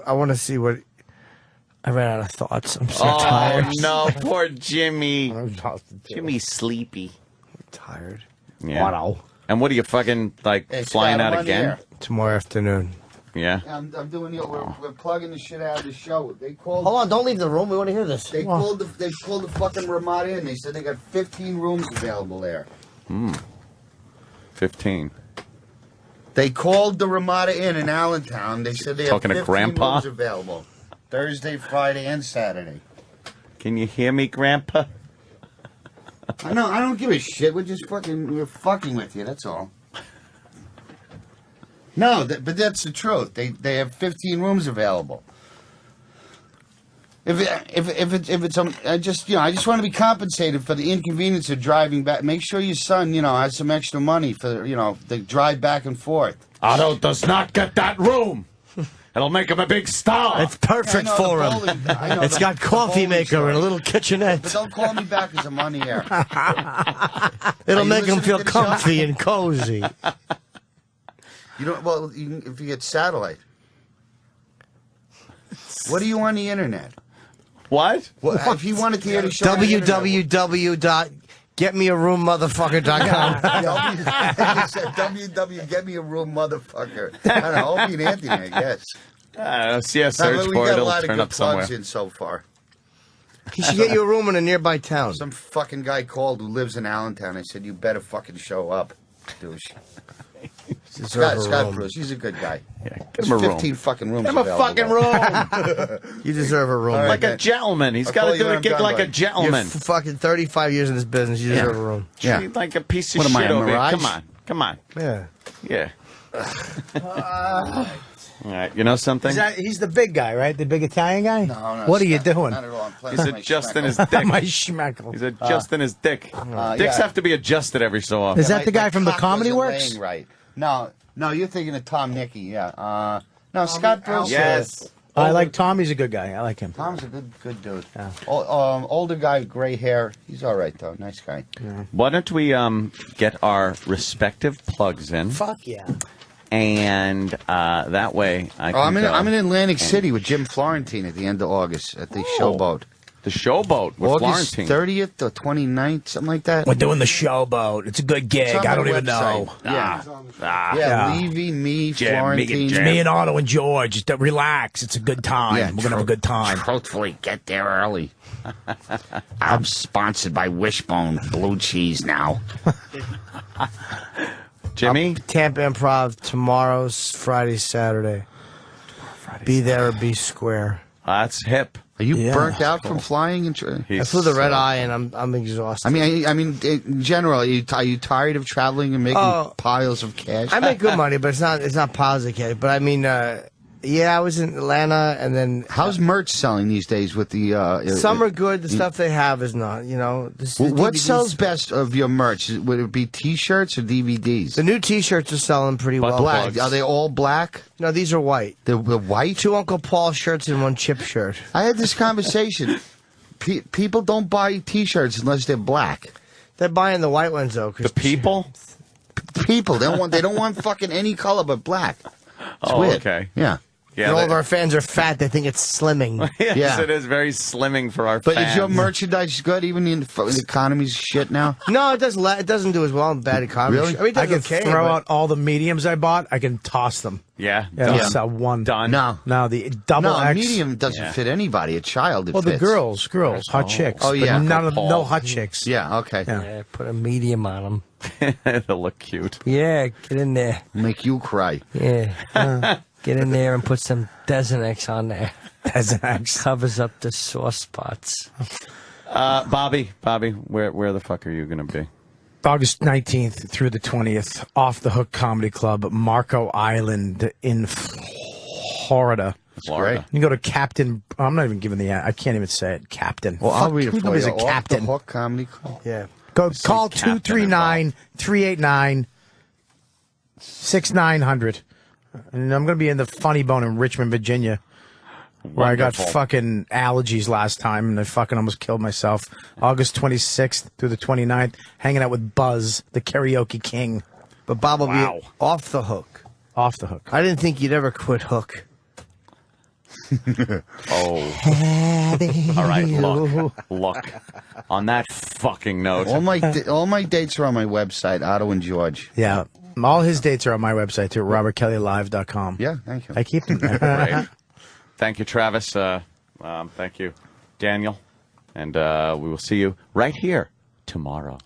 I want to see what. I ran out of thoughts. I'm so tired. Oh no, poor Jimmy. Jimmy's sleepy. I'm tired. Yeah. Wow. And what are you fucking flying out again? Tomorrow afternoon. Yeah. I'm doing we're plugging the shit out of the show. They called. Hold on, don't leave the room. We want to hear this. They pulled the fucking Ramada in. They said they got 15 rooms available there. 15. They called the Ramada Inn in Allentown. They said they have 15 rooms available. Thursday, Friday, and Saturday. Can you hear me, Grandpa? I don't give a shit. We're fucking with you. That's all. No, but that's the truth. They have 15 rooms available. If it's I just want to be compensated for the inconvenience of driving back. Make sure your son, has some extra money for the drive back and forth. Otto does not get that room. It'll make him a big star. It's perfect for him. It's got coffee maker and a little kitchenette. But don't call me back because I'm on the air. It'll make him feel comfy and cozy. You don't. Well, if you get satellite. What are you on the internet? What? If you wanted to hear the show, www.getmearoommotherfucker.com. www.getmearoommotherfucker. I don't know. Opie and Anthony, I guess. See a search we for it. got a It'll lot of turn good up somewhere. plugs in so far. He should get you a room in a nearby town. Some fucking guy called who lives in Allentown. I said, you better fucking show up, douche. Scott Bruce, he's a good guy. Yeah, give him a room. 15 fucking rooms. Give him a fucking room. You deserve a room. Right, like a gentleman. He's got to do a gig like a gentleman. You're fucking 35 years in this business. You deserve a room. Yeah. Treat like a piece of shit over here. Come on. Come on. Yeah. Yeah. All right. You know something? He's the big guy, right? The big Italian guy? No. What are you doing? Not at all. He's adjusting his dick. My schmeckle. He's adjusting his dick. Dicks have to be adjusted every so often. Is that the guy from the Comedy Works? Right. No, you're thinking of Tom Nicky, yeah. No, Scott Bruce. Yes. I like Tom. He's a good guy. I like him. Tom's a good dude. Yeah. Older guy, gray hair. He's all right, though. Nice guy. Yeah. Why don't we get our respective plugs in? Fuck yeah. And that way I can I'm in Atlantic City with Jim Florentine at the end of August at the Showboat. The Showboat with August Florentine. 30th or 29th, something like that. We're doing the Showboat. It's a good gig. I don't even know. Yeah, Levy, me, Jim, Florentine. me and Otto and George. Just relax. It's a good time. Yeah, We're going to have a good time. Truthfully, get there early. I'm sponsored by Wishbone Blue Cheese now. Jimmy? Tampa Improv tomorrow's Friday, Saturday. Be there or be square. That's hip. Are you burnt out from flying? I flew the red eye and I'm exhausted. I mean, in general, are you tired of traveling and making piles of cash? I make good money, but it's not piles of cash. But I mean, I was in Atlanta, and then how's merch selling these days? With the some are good. The stuff they have is not. You know, what sells best of your merch? Would it be T-shirts or DVDs? The new T-shirts are selling pretty well. Black? Are they all black? No, these are white. They're white. 2 Uncle Paul shirts and 1 Chip shirt. I had this conversation. People don't buy T-shirts unless they're black. They're buying the white ones though. The people. People. They don't want fucking any color but black. It's weird. Okay. Yeah. Yeah, and all of our fans are fat. They think it's slimming. Yes, it is very slimming for our fans. But is your merchandise good, even in the economy's shit now? No, it doesn't. It doesn't do as well in bad economy. Really? I mean, I can throw out all the mediums I bought. I can toss them. Yeah. I'll sell one. Done. No, the double X. medium doesn't fit anily. A child. It well, fits. the girls, hot chicks. Oh yeah, no hot chicks. Yeah. Okay. Yeah, put a medium on them. It'll look cute. Yeah, get in there. Make you cry. Yeah. Get in there and put some Desenex on there. Desenex covers up the sore spots. Bobby, where the fuck are you going to be? August 19th through the 20th, Off the Hook Comedy Club, Marco Island in Florida. Florida. You go to Captain. I'm not even giving I can't even say it. Captain. Well, I'll read it for you. A Captain. Off the Hook Comedy Club. Yeah. Call 239-389-6900. And I'm going to be in the Funny Bone in Richmond, Virginia, where I got fucking allergies last time, and I fucking almost killed myself. August 26th through the 29th, hanging out with Buzz, the karaoke king. But Bob will be off the hook. Off the hook. I didn't think you'd ever quit hook. All right, look. On that fucking note. All my dates are on my website, Otto and George. Yeah. All his dates are on my website, too, robertkellylive.com. Yeah, thank you. I keep them there. Great. Thank you, Travis. Thank you, Daniel. And we will see you right here tomorrow.